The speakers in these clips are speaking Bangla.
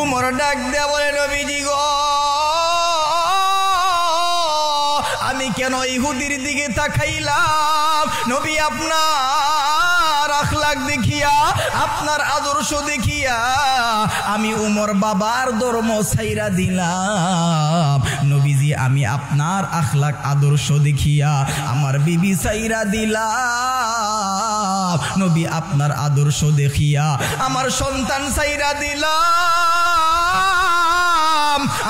উমর ডাক দেয়া বলে, নবীজি গো, আমি কেন ইহুদির দিকে তাকাইলাম? নবী আপনার আখলাক দেখিয়া, আপনার আদর্শ দেখিয়া আমি উমর বাবার ধর্ম ছাইরা দিলাম। নবীজি আমি আপনার আখলাক আদর্শ দেখিয়া আমার বিবি ছাইরা দিলাম। নবী আপনার আদর্শ দেখিয়া আমার সন্তান ছাইরা দিলাম।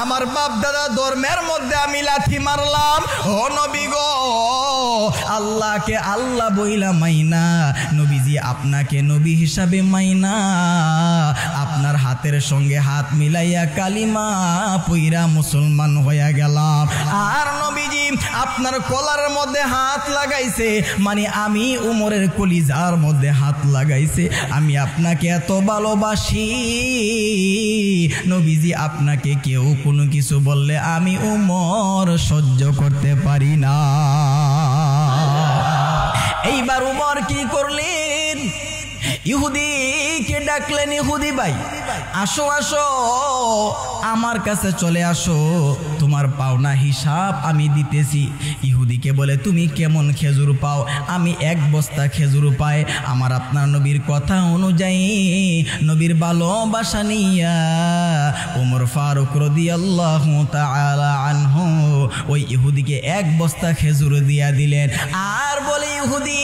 আমার বাপ দাদা ধর্মের মধ্যে আমি লাথি মারলাম। ও নবী গো, আল্লাহকে আল্লাহ বইলা মাইনা, নবীজি আপনাকে নবী হিসাবে মাইনা আপনার হাতের সঙ্গে হাত মিলাইয়া কালিমা পইরা মুসলমান হইয়া গেলাম। আর নবীজি আপনার কলার মধ্যে হাত লাগাইছে, মানে আমি উমরের কলিজার মধ্যে হাত লাগাইছে। আমি আপনাকে এত ভালোবাসি নবীজি, আপনাকে কেউ কোনো কিছু বললে আমি উমর সহ্য করতে পারি না। এইবার উমর কি করলেন? ইহুদিকে ডাকলেন, ইহুদি ভাই আসো আসো, আমার কাছে চলে আসো, তোমার পাওনা হিসাব আমি দিতেছি। ইহুদিকে বলে, তুমি কেমন খেজুর পাও? আমি 1 বস্তা খেজুর পাই। আমার আপনার নবীর কথা অনুযায়ী, নবীর ভালোবাসা নিয়া ওমর ফারুক রাদিয়াল্লাহু তাআলা আনহু ওই ইহুদিকে 1 বস্তা খেজুর দিয়া দিলেন। আর বলে, ইহুদি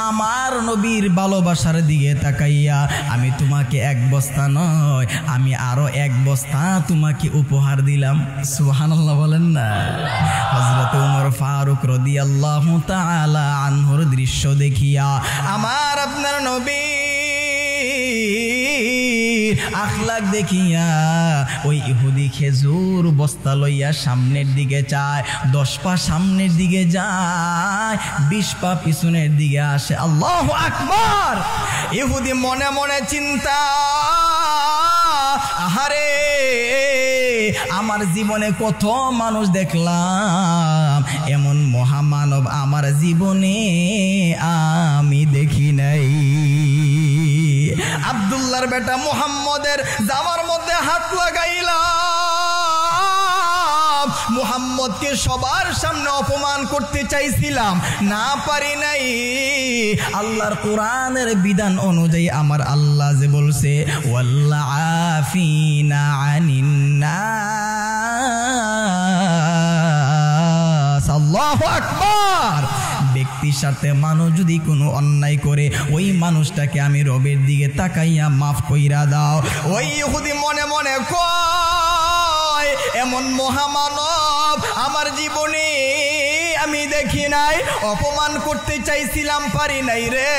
আমার নবীর ভালোবাসার দিকে তাকাইয়া আমি তোমাকে 1 বস্তা নয়, আমি আরো 1 বস্তা তোমাকে উপহার দিলাম। সুবহানাল্লাহ বলেন না। হযরত ওমর ফারুক রাদিয়াল্লাহু তাআলা আনহুর দৃশ্য দেখিয়া আমার আপনার নবী আখলাক দেখিয়া ওই ইহুদি খেজুর বস্তা লইয়া সামনের দিকে যায়। 10 পা সামনের দিকে যায়, 20 পা পিছনের দিকে আসে। আল্লাহু আকবার। ইহুদি মনে মনে চিন্তা, আহারে আমার জীবনে কত মানুষ দেখলাম, এমন মহামানব আমার জীবনে আমি দেখি নাই। আব্দুল্লাহর বেটা মুহাম্মদের জামার মধ্যে হাত লাগাইলাম। মুহাম্মদকে সবার সামনে অপমান করতে চাইছিলাম, না পারি নাই। আল্লাহর কোরআনের বিধান অনুযায়ী আমার আল্লাহ যে বলছে, ওয়াল্লাআফিনা আনিন নাস। আল্লাহু আকবার। ব্যক্তির সাথে মানুষ যদি কোনো অন্যায় করে, ওই মানুষটাকে আমি রবের দিকে তাকাইয়া মাফ কইরা দাও। ওই ইহুদি মনে মনে কয়, এমন মহামানব আমার জীবনে আমি দেখি নাই, অপমান করতে চাইছিলাম পারি নাই রে,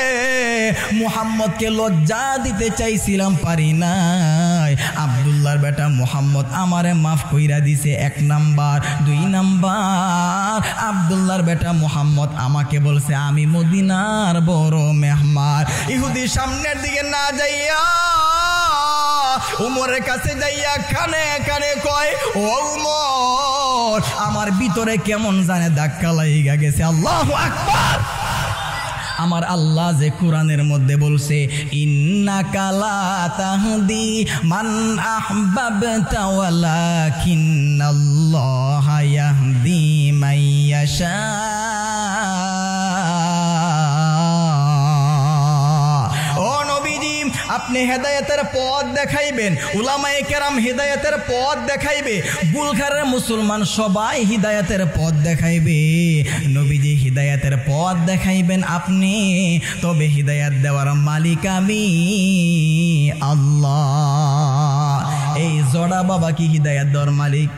মুহাম্মদকে লজ্জা দিতে চাইছিলাম পারি নাই। আব্দুল্লাহর বেটা মুহাম্মদ আমারে মাফ কইরা দিছে 1 নাম্বার। 2 নাম্বার, আব্দুল্লাহর বেটা মুহাম্মদ আমাকে বলছে আমি মদিনার বড় মেহমান। ইহুদি সামনের দিকে না যাইয়া উমরের কাছে যাইয়া কানে কানে কয়, ও উমর, আমার ভিতরে কেমন জানে ধাক্কা লাগা গেছে। আল্লাহু আকবার। আমার আল্লাহ যে কোরআনের মধ্যে বলছে, ইন্নাকা লা তাহদি মান আহবাবতা ওয়ালাকিন্নাল্লাহা ইয়াহদি মান ইয়াশা। আপনি হেদায়েতের পথ দেখাইবেন, উলামায়ে কেরাম হেদায়েতের পথ দেখাইবে, বুলখারের মুসলমান সবাই হিদায়াতের পথ দেখাইবে। নবীজি হিদায়াতের পথ দেখাইবেন আপনি, তবে হিদায়াত দেওয়ার মালিক আমি আল্লাহ। এই জড়া বাবা কি হিদায়াত দেওয়ার মালিক?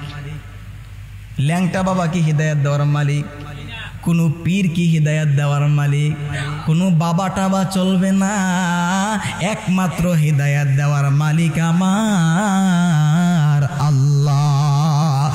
ল্যাংটা বাবা কি হিদায়াত দেওয়ার মালিক? কোনো পীর কি হিদায়াত দেওয়ার মালিক? কোনো বাবা টাবা চলবে না, একমাত্র হিদায়াত দেওয়ার মালিক আমার আল্লাহ।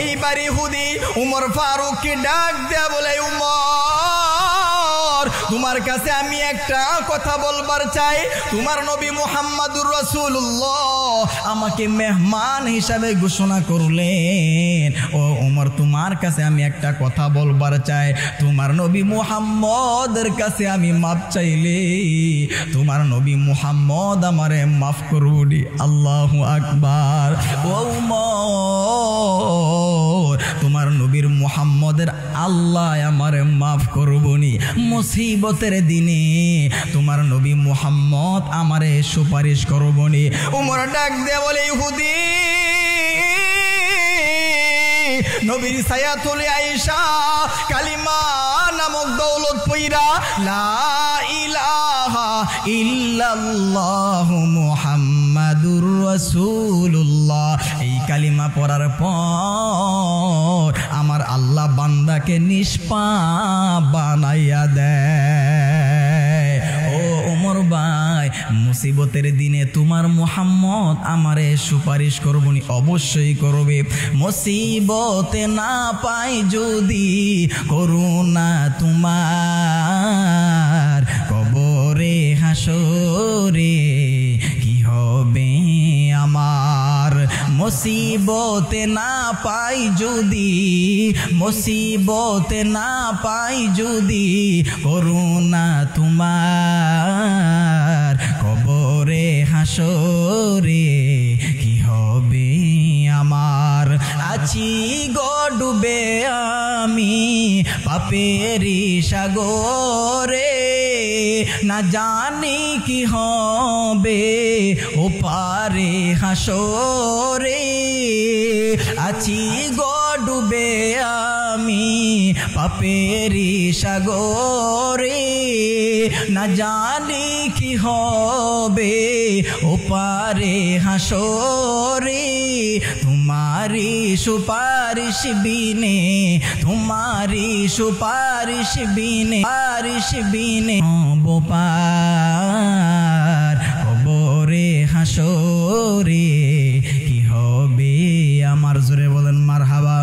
এইবার ইহুদি উমর ফারুককে ডাক দেয়া বলে, উমর তোমার কাছে আমি একটা কথা বলবার চাই। তোমার নবী মুহাম্মাদুর রাসূলুল্লাহ আমাকে মেহমান হিসাবে ঘোষণা করলেন। ও ওমর, তোমার কাছে আমি একটা কথা বলবার চাই। তোমার নবী মুহাম্মদের কাছে আমি মাপ চাইলে তোমার নবী মুহাম্মদ আমারে মাফ করবনি। আল্লাহু আকবার। ও ওমর, তোমার নবীর মুহাম্মদের আল্লাহ আমারে মাফ করবনি। মুসিবতের দিনে তোমার নবী মুহাম্মদ আমারে সুপারিশ করবনি। ওমর ডাক দিয়ে বলে, ইহুদি নবীর ছায়া তুলে আয়েশা কালিমা নামক দৌলত পইরা লা ইলাহা ইল্লাল্লাহু মুহাম্মাদুর রাসূলুল্লাহ এই কালিমা পড়ার পর আমার আল্লাহ বান্দাকে নিষ্পাপ বানাইয়া দেয়। ও ওমর ভাই, মুসিবতের দিনে তোমার মুহাম্মদ আমারে সুপারিশ করবনি। অবশ্যই করবে। মুসিবতে না পাই যদি করুণা তোমার, কবরে হাসরে কি হবে আমার। মুসিবতে না পাই যদি, মুসিবতে না পাই যদি করুণা তোমার, কবরে হাসরে কি হবে আমার। আছি গো ডুবে আমি পাপেরি সাগরে, না জানি কি হবে ও পারে হাসরে। আছি গো ডুবে আমি পাপেরি সাগরে, না জানি কি হবে ও পারে হাসরে। তোমারি সুপারিশ বিনে, তোমারি সুপারিশ বিনে, সুপারিশ বিনে হব পার, কবরে হাসরে কি হবে আমার। জোরে বলেন মারহাবা।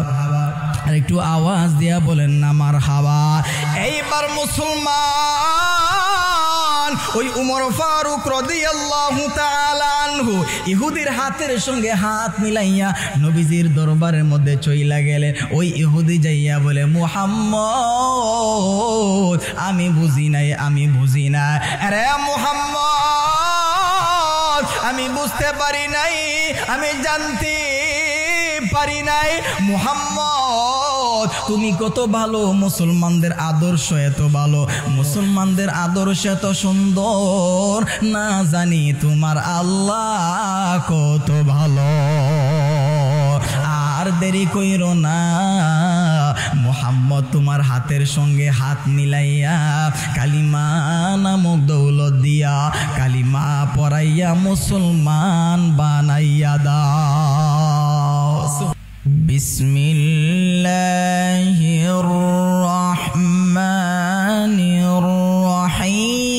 আর একটু আওয়াজ দিয়া বলেন না মারহাবা। এইবার মুসলমান ওই উমর ফারুক রাদিয়াল্লাহু তাআলা আনহু ইহুদির হাতের সঙ্গে হাত মিলাইয়া নবীজির দরবারের মধ্যে চইলা গেলেন। ওই ইহুদি যাইয়া বলে, মুহাম্মদ আমি বুঝি নাই, আমি বুঝি না। আরে মুহাম্মদ আমি বুঝতে পারি নাই, আমি জানতে পারি নাই। মুহাম্মদ তুমি কত ভালো, মুসলমানদের আদর্শ এত ভালো, মুসলমানদের আদর্শ এত সুন্দর, না জানি তোমার আল্লাহ কত ভালো। আর দেরি কইরো না মুহাম্মদ, তোমার হাতের সঙ্গে হাত মিলাইয়া কালিমা নামক দৌলত দিয়া কালিমা পড়াইয়া মুসলমান বানাইয়া দাও। বিসমিল্লাহির রহমানির রহিম।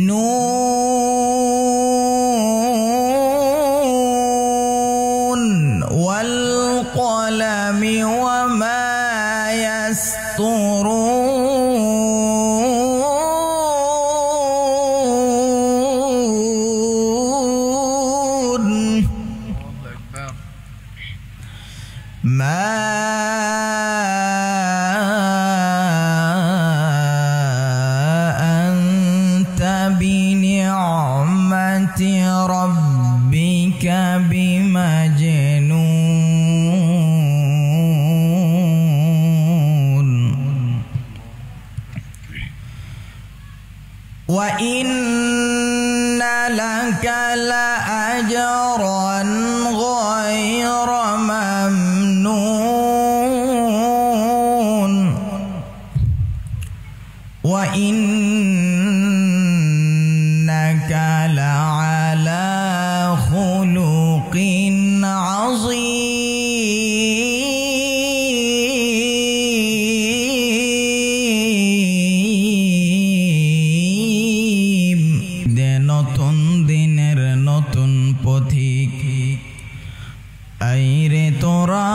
নুন ওয়াল কলামি ওয়া মা يسطرون ما أنت بنعمة ربك بمجنون وإن لك لأجرا غير ممنون وإنك لعلى خلق عظيم। নতুন তোরা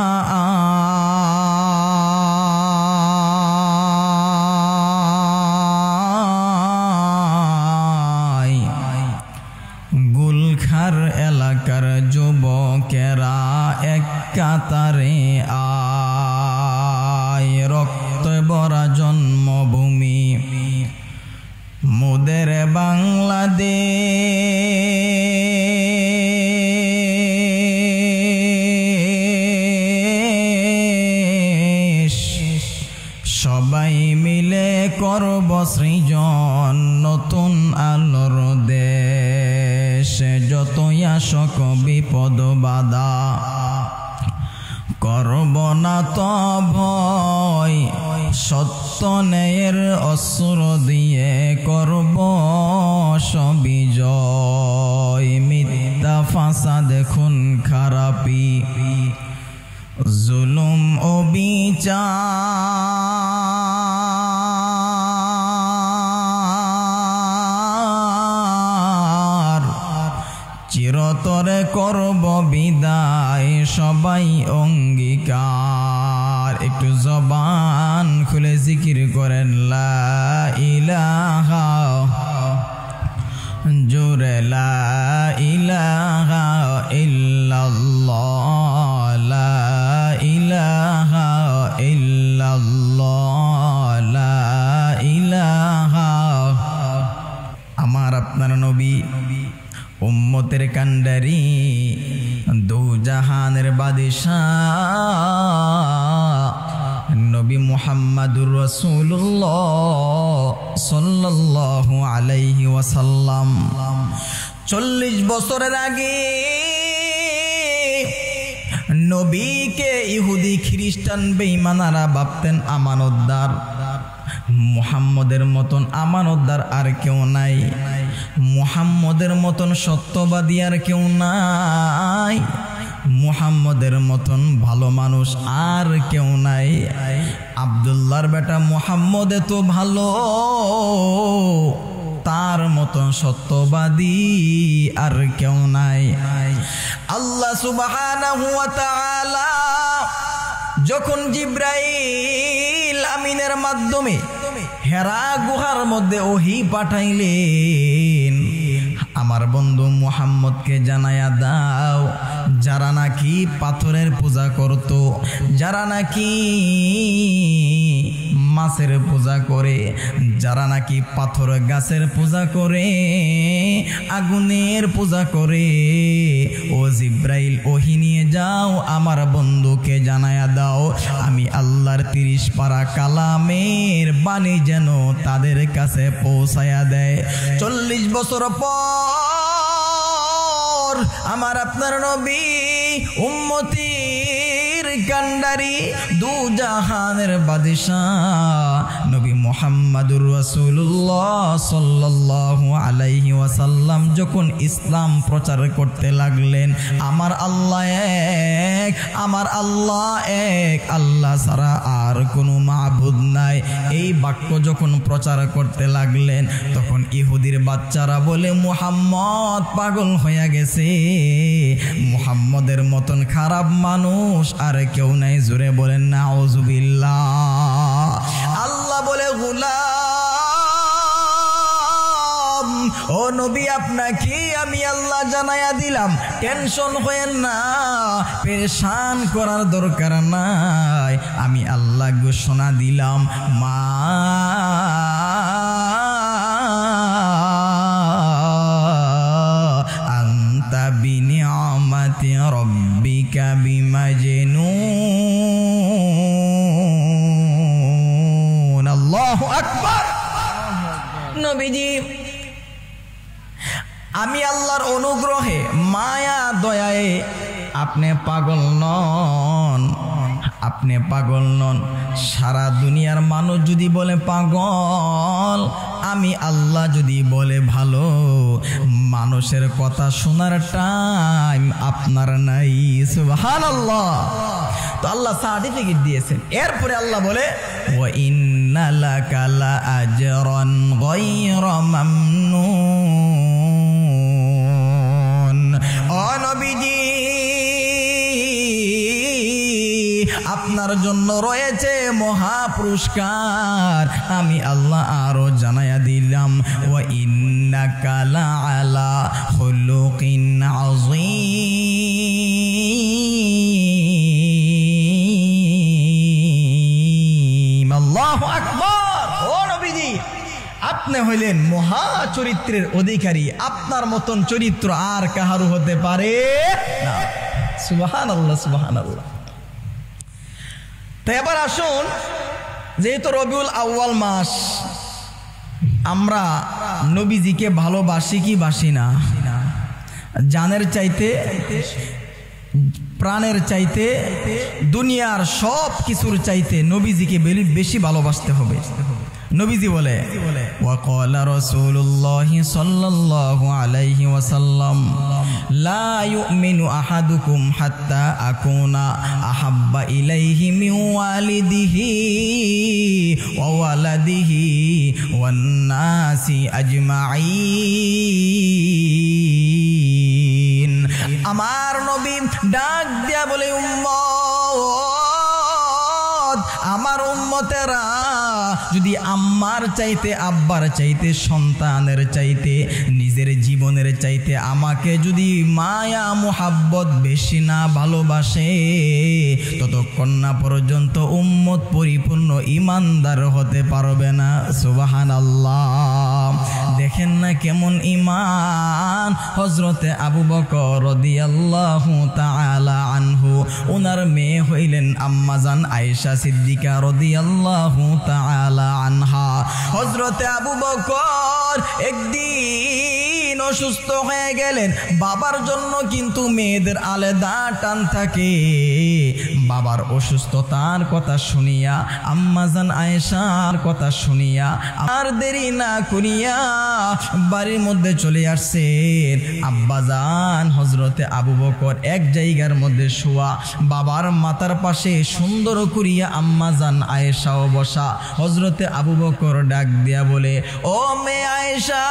গুলখার এলাকার যুবকেরা এক কাতারে আয়, রক্ত ভরা জন্মভূমি মোদের বাংলাদেশ, সবাই মিলে করব সৃজন নতুন আলোর দেশ। যতই আসক বিপদ বাধা করব না তো ভয়, সত্য ন্যায়ের অস্ত্র দিয়ে করব সবিজয়। মিথ্যা ফাসাদ খুন খারাপি জুলুম ও বিচার চিরতরে করব বিদায়, সবাই অঙ্গীকার। একটু জবান খুলে জিকির করেন লা ইলাহা, জোরে লা ইলাহা ইল্লাল্লাহ, লা ইলাহা ইল্লাল্লাহ, লা ইলাহা। আমার আপনার নবী উম্মতের কান্ডারি, দু জাহানের বাদশাহ নবী মুহাম্মাদুর রাসূলুল্লাহ সাল্লাল্লাহু আলাইহি ওয়াসাল্লাম 40 বছরের আগে নবীকে ইহুদি খ্রিস্টান বেঈমানারা ভাবতেন আমানতদার। মুহাম্মদের মতন আমানতদার আর কেউ নাই, মুহাম্মদের মতন সত্যবাদী আর কেউ নাই, মুহাম্মদের মতন ভালো মানুষ আর কেউ নাই। আব্দুল্লাহর বেটা মুহাম্মদ এত ভালো, তার মতন সত্যবাদী আর কেউ নাই। আল্লাহ সুবহানাহু ওয়া তাআলা যখন জিবরাইল আমিনের মাধ্যমে হেরা গুহার মধ্যে ওহী পাঠাইলেন, আমার বন্ধু মুহাম্মদকে জানায়া দাও, যারা নাকি পাথরের পূজা করত, যারা নাকি মাছের পূজা করে, যারা নাকি পাথর গাছের পূজা করে, আগুনের পূজা করে, ও জিব্রাইল ওহী নিয়ে যাও, আমার বন্ধুকে জানায়া দাও আমি আল্লাহর 30 পারা কালামের বাণী যেন তাদের কাছে পৌঁছায়া দেয়। 40 বছর পর আমার আপনার নবী উম্মতির কান্ডারি, দু জাহানের বাদশাহ নবী মুহাম্মাদুর রাসূলুল্লাহ সাল্লাল্লাহু আলাইহি ওয়াসাল্লাম যখন ইসলাম প্রচার করতে লাগলেন, আমার আল্লাহ এক, আমার আল্লাহ এক, আল্লাহ ছাড়া আর কোনো মাবুদ নাই, এই বাক্য যখন প্রচার করতে লাগলেন, তখন ইহুদির বাচ্চারা বলে মুহাম্মদ পাগল হয়ে গেছে, মুহাম্মদের মতন খারাপ মানুষ আর কেউ নাই। জোরে বলেন নাউযুবিল্লাহ। আল্লাহ বলে গোলাম, ও নবী আপনাকে আমি আল্লাহ জানায়া দিলাম, টেনশন হয়েন না, পেরেশান করার দরকার নাই, আমি আল্লাহ ঘোষণা দিলাম মা আনতা বিনিআমাতি রাব্বিকা বিমাজনুন। আল্লাহু আকবার। নবীজি আমি আল্লাহর অনুগ্রহে মায়া দয়ায় আপনি পাগল নন, আপনি পাগল নন। সারা দুনিয়ার মানুষ যদি বলে পাগল, আমি আল্লাহ যদি বলে ভালো, মানুষের কথা শোনার টাইম আপনার নাই। সুবহানাল্লাহ। তো আল্লাহ সার্টিফিকেট দিয়েছেন। এরপরে আল্লাহ বলে ওয়া ইন্না লাকা লা আজরান গায়রা মামনুন। ও নবীজি আপনার জন্য রয়েছে মহা পুরস্কার। আমি আল্লাহ আরো জানায়া দিলাম, ওয়া ইন্নাকা লাআলা খুলুকিন আযীম। আল্লাহু আকবার। ও নবীজি, আপনি হইলেন মহা চরিত্রের অধিকারী। আপনার মতন চরিত্র আর কাহারও হতে পারে না। সুবহানাল্লাহ, সুবহানাল্লাহ। তো এবার আসুন, যেহেতু রবিউল আউয়াল মাস, আমরা নবীজিকে ভালোবাসি কি বাসি না? জানের চাইতে, প্রাণের চাইতে, দুনিয়ার সব কিছুর চাইতে নবীজিকে বেশি ভালোবাসতে হবে। নবীজি বলে, ওয়াকালা রাসূলুল্লাহি সাল্লাল্লাহু আলাইহি ওয়াসাল্লাম, লা ইউমিনু আহাদুকুম হাত্তা আকুনা আহাব্বা ইলাইহি মিন ওয়ালিদিহি ওয়া ওয়ালাদিহি ওয়ান নাসি আজমাইন। আমার নবী ডাক দিয়া বলে, উম্মত, আমার উম্মতেরা যদি আম্মার চাইতে, আব্বার চাইতে, সন্তানের চাইতে, নিজের জীবনের চাইতে আমাকে যদি মায়া মুহাব্বত বেশি না ভালোবাসে, ততক্ষণ না পর্যন্ত উম্মত পরিপূর্ণ ঈমানদার হতে পারবে না। সুবহানাল্লাহ। দেখেন না কেমন ঈমান। হযরতে আবু বকর রাদিয়াল্লাহু তাআলা আনহু, ওনার মেয়ে হইলেন আম্মাজান আয়েশা সিদ্দিকা রাদিয়াল্লাহু তাআলা আনহা। হযরতে আবু বকর একদিন অসুস্থ হয়ে গেলেন। বাবার জন্য কিন্তু মেয়েদের আলাদা টান থাকে। বাবার অসুস্থতার কথা শুনিয়া, আম্মাজান আয়েশার কথা শুনিয়া, আর দেরি না করিয়া বাড়ির মধ্যে চলে আসছেন। আব্বাজান হযরতে আবু বকর এক জায়গার মধ্যে শোয়া, বাবার মাথার পাশে সুন্দর করিয়া আম্মাজান আয়েশাও বসা। হযরতে আবু বকর ডাক দিয়া বলে, ও মেয়ে আয়েশা,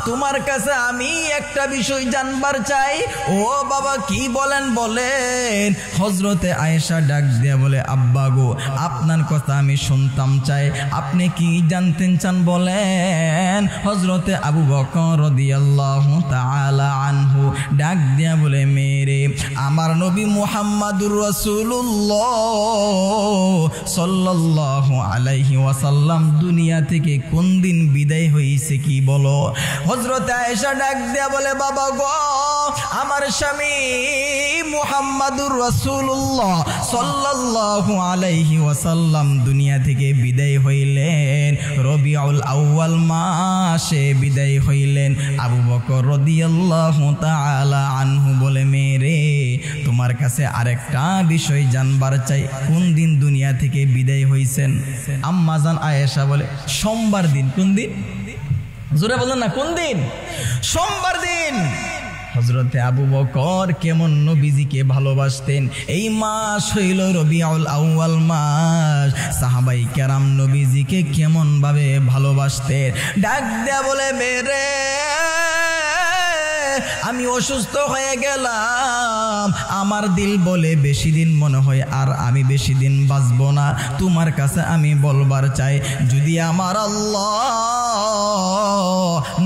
তোমার কাছে আমি একটা বিষয় জানবার চাই। ও বাবা, কি বলেন বলেন। হযরতে আয়েশা ডাক দিয়া বলে, আব্বা গো, আপনার কথা আমি শুনতাম চাই, আপনি কি জানতেন চান বলেন। হযরতে আবু বকর রাদিয়াল্লাহু তাআলা আনহু ডাক দিয়া বলে, মেরে, আমার নবী মুহাম্মাদুর রাসূলুল্লাহ সাল্লাল্লাহু আলাইহি ওয়াসাল্লাম দুনিয়া থেকে কোন দিন বিদায় হইছে কি বলো। হযরত আয়েশা ডাক দিয়া বলে, বাবা গো, আমার স্বামী মুহাম্মাদুর রাসূলুল্লাহ সাল্লাল্লাহু আলাইহি ওয়াসাল্লাম দুনিয়া থেকে বিদায় হইলেন রবিউল আউয়াল মাসে বিদায় হইলেন। আবু বকর রাদিয়াল্লাহু তাআলা আনহু বলে, মেরে, তোমার কাছে আরেকটা বিষয় জানবার চাই, কোন দিন দুনিয়া থেকে বিদায় হইছেন। আম্মাজান আয়েশা বলে, সোমবার দিন। কোন দিন? জোরে বলেন না, কোন দিন? সোমবার দিন। হযরতে আবু বকর কেমন নবীজিকে ভালোবাসতেন। এই মাস হইল রবিউল আউয়াল মাস। সাহাবাই কেরাম নবীজিকে কেমন ভাবে ভালোবাসতেন। ডাক দেয়া বলে, মেরে, আমি অসুস্থ হয়ে গেলাম। আমার দিল বলে বেশি দিন মনে হয় আর আমি বেশি দিন বাঁচব না। তোমার কাছে আমি বলবার চাই, যদি আমার আল্লাহ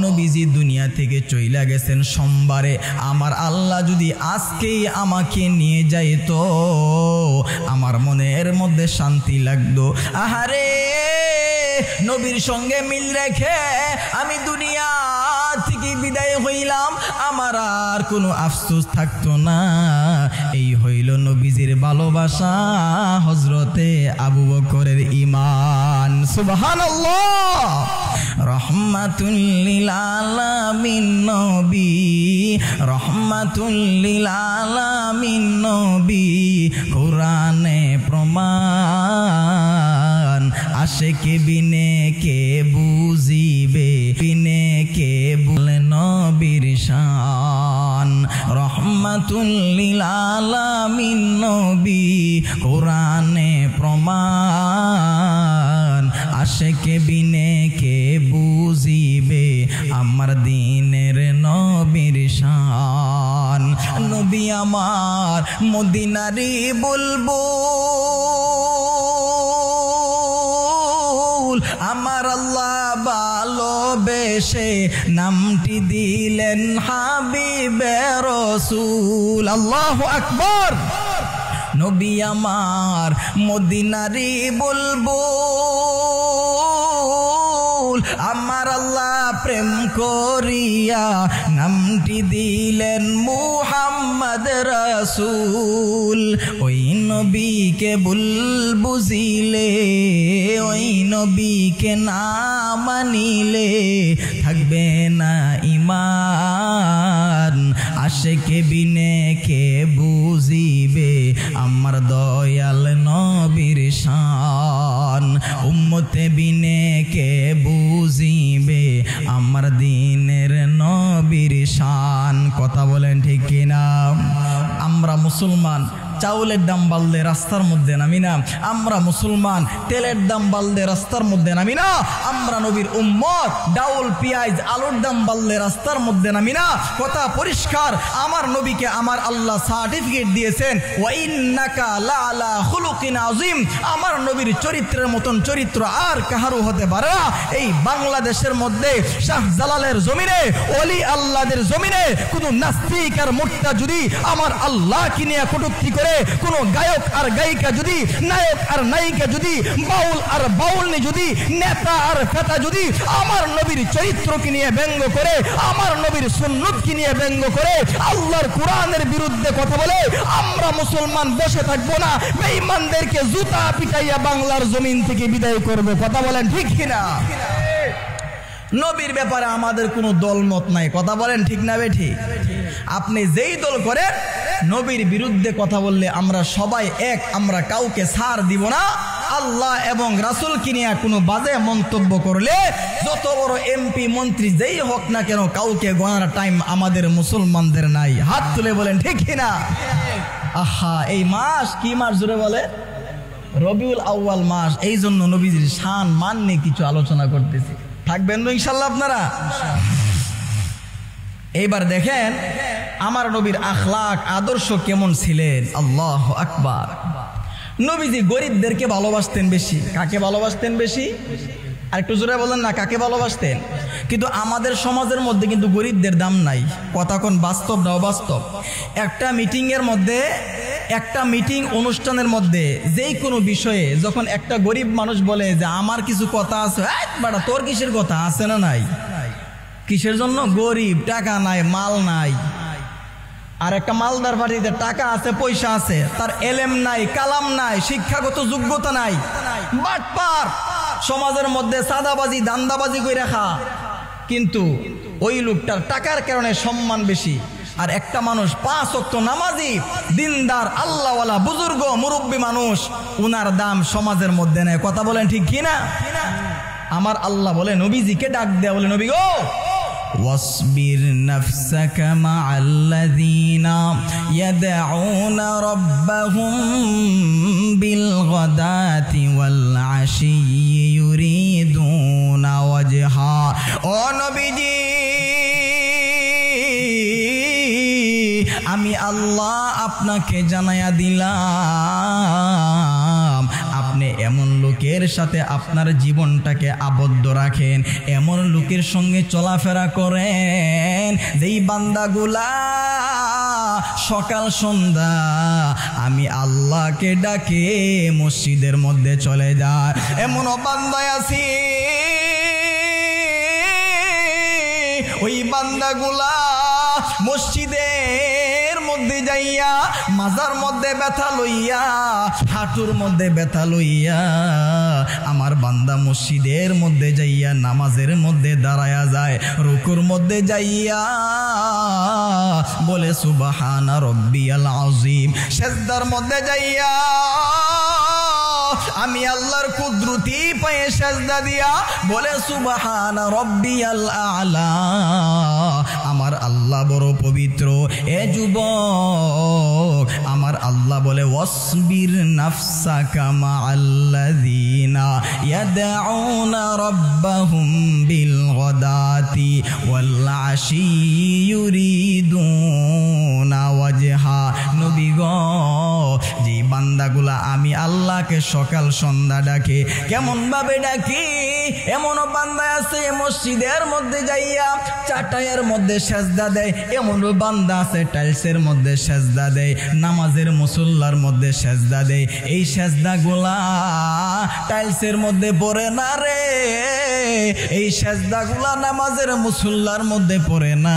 নবীজি দুনিয়া থেকে চইলা গেছেন সোমবারে, আমার আল্লাহ যদি আজকেই আমাকে নিয়ে যায় তো আমার মনের মধ্যে শান্তি লাগতো। আহারে, নবীর সঙ্গে মিল রেখে আমি দুনিয়া থেকে বিদায় হইলাম, আমার আর কোনো আফসোস থাকতো না। এই হইল নবীজির ভালোবাসা, হযরতে আবু বকরের ঈমান। সুবহানাল্লাহ। রহমাতুল লিল আলামিন নবী, রহমাতুল লিল আলামিন নবী, কোরআনে প্রমাণ। আশিক বিনে কে বুঝিবে, বিনে কে বলে নবীর শান। রহমাতুল লিল আলামিন নবী, কোরআনে প্রমাণ। আশিক বিনে কে বুঝিবে আমার দিনের নবীর শান। নবী নবী আমার মদিনারি বুলবুল আমার আল্লাহ ভালোবেসে নামটি দিলেন হাবিবে রাসূল আল্লাহু আকবার নবী আমার মদিনারি বুলবুল আমার আল্লাহ প্রেম করিয়া নামটি দিলেন মুহাম্মদ রাসূল ওই নবীকে ভুল বুঝিলে ওই নবীকে না মানিলে থাকবে না ঈমান আশিকে বিনে কে বুঝিবে আমার দয়াল নবীর শান উম্মতে বিনে কে বুঝিবে আমার দিনের নবীর শান কথা বলেন ঠিক কিনা আমরা মুসলমান চাউলের দাম বাড়লে রাস্তার মধ্যে নামি না আমরা মুসলমান তেলের দাম বাড়লে রাস্তার মধ্যে নামি না আমরা নবীর উম্মত ডাউল পেঁয়াজ আলুর দাম বাড়লে রাস্তার মধ্যে নামি না কথা পরিষ্কার আমার নবীকে আমার আল্লাহ সার্টিফিকেট দিয়েছেন ওয়া ইন্নাকা লাআলা খুলুকিন আযীম আমার নবীর চরিত্রের মতন চরিত্র আর কাহারও হতে পারে না এই বাংলাদেশের মধ্যে শাহজালালের জমিনে ওলি আল্লাহদের জমিনে কোনো নাস্তিক আর মুর্তা যদি আমার আল্লাহকে নিয়ে কটূক্তি করে কোনো গায়ক আর গায়িকা যদি নায়ক আর নায়িকা যদি বাউল আর বাউলনি যদি নেতা আর ফেতা যদি আমার নবীর চরিত্রকে নিয়ে ব্যঙ্গ করে আমার নবীর সুন্নতকে নিয়ে ব্যঙ্গ করে আল্লাহর কোরআনের বিরুদ্ধে কথা বলে আমরা মুসলমান বসে থাকবো না বেঈমানদেরকে জুতা পিটাইয়া বাংলার জমিন থেকে বিদায় করবে কথা বলেন ঠিক কিনা নবীর ব্যাপারে আমাদের কোনো দলমত নাই কথা বলেন ঠিক না বেঠিক আপনি যেই দল করেন নবীর বিরুদ্ধে কথা বললে আমরা সবাই এক আমরা কাউকে ছাড় দিব না আল্লাহ এবং রাসূলকে নিয়ে কোনো বাজে মন্তব্য করলে যত বড় এমপি মন্ত্রী যেই হোক না কেন কাউকে গণার টাইম আমাদের মুসলমানদের নাই হাত তুলে বলেন ঠিক কিনা আহা এই মাস কি মাস জুড়ে বলে রবিউল আউয়াল মাস এই জন্য নবীজির শান মান নিয়ে কিছু আলোচনা করতেছি থাকবেন তো ইনশাআল্লাহ আপনারা এইবার দেখেন আমার নবীর আখলাক আদর্শ কেমন ছিলেন আল্লাহু আকবার নবীজি গরিবদেরকে ভালোবাসতেন বেশি কাকে ভালোবাসতেন বেশি আর একটু জোরে বলেন না কাকে ভালোবাসতেন কিন্তু আমাদের সমাজের মধ্যে কিন্তু গরিবদের দাম নাই কথা কোন বাস্তব না অবাস্তব একটা মিটিং এর মধ্যে একটা মিটিং অনুষ্ঠানের মধ্যে যেই কোনো বিষয়ে যখন একটা গরিব মানুষ বলে যে আমার কিছু কথা আছে বাড়া তোর কিসের কথা আছে না নাই কিসের জন্য গরিব টাকা নাই মাল নাই আর একটা মালদার বাড়িতে টাকা আছে পয়সা আছে তার এলেম নাই কালাম নাই শিক্ষাগত যোগ্যতা নাই বাটপার সমাজের মধ্যে সাদাবাজি দান্দাবাজি করে রাখা কিন্তু ওই লোকটার টাকার কারণে সম্মান বেশি আর একটা মানুষ 5 ওয়াক্ত নামাজি দিনদার আল্লাহওয়ালা বুজুর্গ মুরব্বী মানুষ উনার দাম সমাজের মধ্যে নেই কথা বলেন ঠিক কিনা আমার আল্লাহ বলে নবীজিকে ডাক দেয়া বলে নবী গো واصبر نفسك مع الذين يدعون ربهم بالغداة والعشي يريدون وجها او নবীজি আমি আল্লাহ আপনাকে জানায়া দিলাম আপনি এমন লোকের সাথে আপনার জীবনটাকে আবদ্ধ রাখেন এমন লোকের সঙ্গে চলাফেরা করেন যেই বান্দাগুলা সকাল সন্ধ্যা আমি আল্লাহকে ডাকে মসজিদের মধ্যে চলে যায় এমন বান্দা আছি ওই বান্দাগুলা মসজিদের মধ্যে যাইয়া মাজার মধ্যে ব্যথা লইয়া হাঁটুর মধ্যে ব্যথা লইয়া আমার বান্দা মসজিদের মধ্যে যাইয়া নামাজের মধ্যে দাঁড়ায়া যায় রুকুর মধ্যে যাইয়া বলে সুবহানা রব্বিয়াল আযীম সিজদার মধ্যে যাইয়া আমি আল্লাহর কুদরতি পায়ে সিজদা দিয়া বলে সুবহানা রব্বিয়াল আ'লা আমার আল্লাহ বড় পবিত্র এ যুবক আমার আল্লাহ বলে ওয়াসবির নাফসাকা মা'আল্লাযীনা ইয়াদউনা রাব্বাহুম বিল গাদাতি ওয়াল আশি ইউরিদুনা ওয়াজহা আল্লাহকে সকাল সন্ধ্যা ডাকে। কেমন ভাবে ডাকি? এমনও বান্দা আছে মসজিদের মধ্যে যাইয়া চাটাইয়ের মধ্যে সেজদা দেয়, এমনও বান্দা আছে টাইলসের মধ্যে সেজদা দেয়, নামাজের মুসল্লার মধ্যে সেজদা দেয়। এই সেজদাগুলা টাইলসের মধ্যে পড়ে না রে, এই সেজদাগুলা নামাজের মুসল্লার মধ্যে পড়ে না,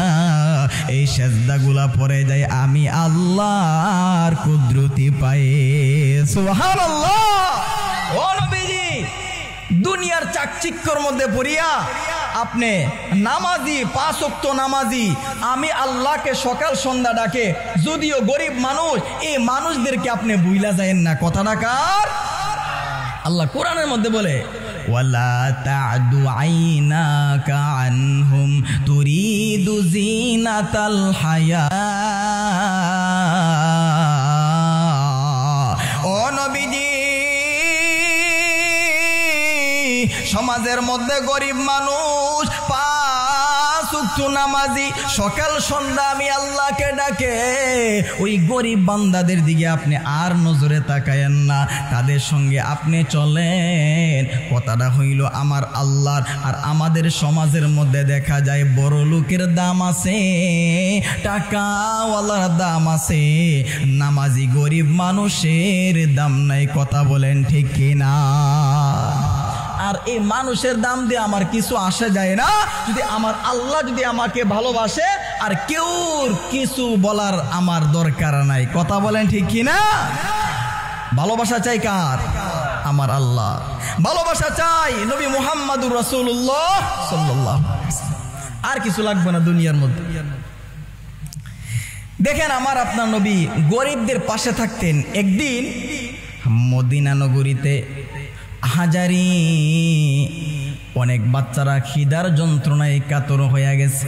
এই সেজদাগুলা পড়ে যায় আমি আল্লাহর কুদরতি পায়ে। সুবহানাল্লাহ। ও নবীজি, দুনিয়ার চাকচিক্যর মধ্যে পড়িয়া আপনি নামাজি, 5 ওয়াক্ত নামাজি, আমি আল্লাহকে সকাল সন্ধ্যা ডাকে, যদিও গরিব মানুষ, এই মানুষদেরকে আপনি ভুইলা যায়েন না। কথাটা কার? আল্লাহ কোরআনের মধ্যে বলে, ওয়ালা তা'দু আইনাকা আনহুম তুরিদু জিনাতাল হায়া। ও নবীজি, সমাজের মধ্যে গরিব মানুষ, 5 ওয়াক্ত নামাজি, সকাল সন্ধ্যা আমি আল্লাহকে ডাকে, ওই গরিব বান্দাদের দিকে আপনি আর নজরে তাকায়েন না, তাদের সঙ্গে আপনি চলেন। কথাটা হইল আমার আল্লাহর। আর আমাদের সমাজের মধ্যে দেখা যায় বড় লোকের দাম আছে, টাকাওয়ালার দাম আছে, নামাজি গরিব মানুষের দাম নাই। কথা বলেন ঠিক কিনা? আর এই মানুষের দাম দিয়ে আমার কিছু আসে যায় না, যদি আমার আল্লাহ যদি আমাকে ভালোবাসে, আর কেউ কিছু বলার আমার দরকার নাই। কথা বলেন ঠিক কিনা? ভালোবাসা চাই কার? আমার আল্লাহ। ভালোবাসা চাই নবী মুহাম্মদুর রাসূলুল্লাহ সাল্লাল্লাহু আলাইহি ওয়াসাল্লাম। আর কিছু লাগবে না দুনিয়ার মধ্যে। দেখেন আমার আপনার নবী গরিবদের পাশে থাকতেন। একদিন মদিনা নগরীতে হাজারি অনেক বাচ্চারা খিদার যন্ত্রণায় কাতর হয়ে গেছে।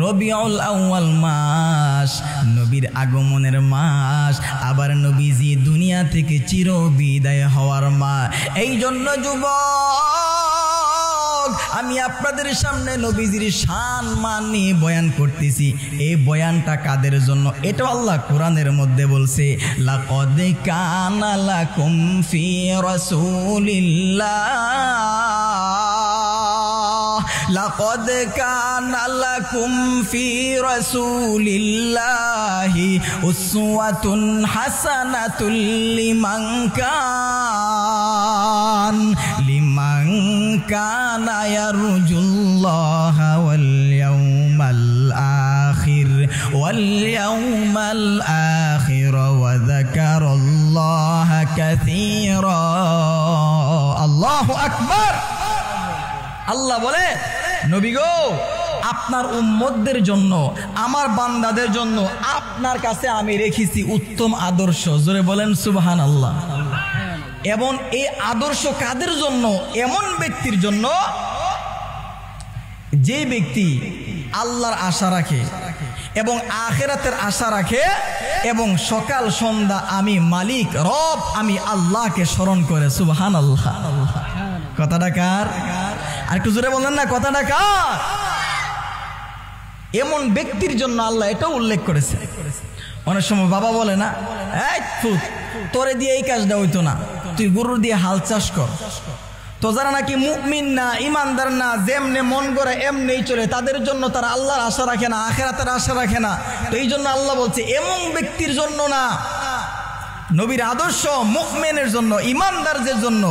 রবিউল আউয়াল মাস, নবীর আগমনের মাস, আবার নবীজি দুনিয়া থেকে চির বিদায় হওয়ার মাস। এই জন্য যুবক, আমি আপনাদের সামনে নবীজির শান মান নিয়ে বয়ান করতেছি। এই বয়ানটা কাদের জন্য? এটা আল্লাহ কোরআনের মধ্যে বলছে, লাকাদ কানা লাকুম ফি রাসূলিল্লাহ, লাকাদ কানা লাকুম ফি রাসূলিল্লাহি উসওয়াতুন হাসানাতুল লিমান কানা ইয়ারজুল্লাহা ওয়াল ইয়াউমাল আখির ওয়া যাকারাল্লাহা কাসীরা। আল্লাহু আকবার। আল্লাহ বলে, নবী গো, আপনার উম্মতদের জন্য, আমার বান্দাদের জন্য আপনার কাছে আমি রেখেছি উত্তম আদর্শ। জোরে বলেন সুবহানাল্লাহ। এবং এই আদর্শ কাদের জন্য? এমন ব্যক্তির জন্য যে ব্যক্তি আল্লাহর আশা রাখে এবং আখিরাতের আশা রাখে এবং সকাল সন্ধ্যা আমি মালিক রব, আমি আল্লাহকে স্মরণ করে। সুবহানাল্লাহ। কথাটা কার? আর একটু জোরে বলেন না, কথাটা কার? এমন ব্যক্তির জন্য আল্লাহ এটাও উল্লেখ করেছে। অনেক সময় বাবা বলে না, এই ফুট, তোরে দিয়ে এই কাজটা হইতো না, তুই গরু দিয়ে হাল চাষ কর। তো যারা নাকি মুমিন না, ইমানদার না, যেমনে মন করে এমনি চলে, তাদের জন্য তারা আল্লাহর আশা রাখে না, আখিরাতের আশা রাখে না। তো এই জন্য আল্লাহ বলছে এমন ব্যক্তির জন্য না, নবীর আদর্শ মুমিনের জন্য, ইমানদারদের জন্য,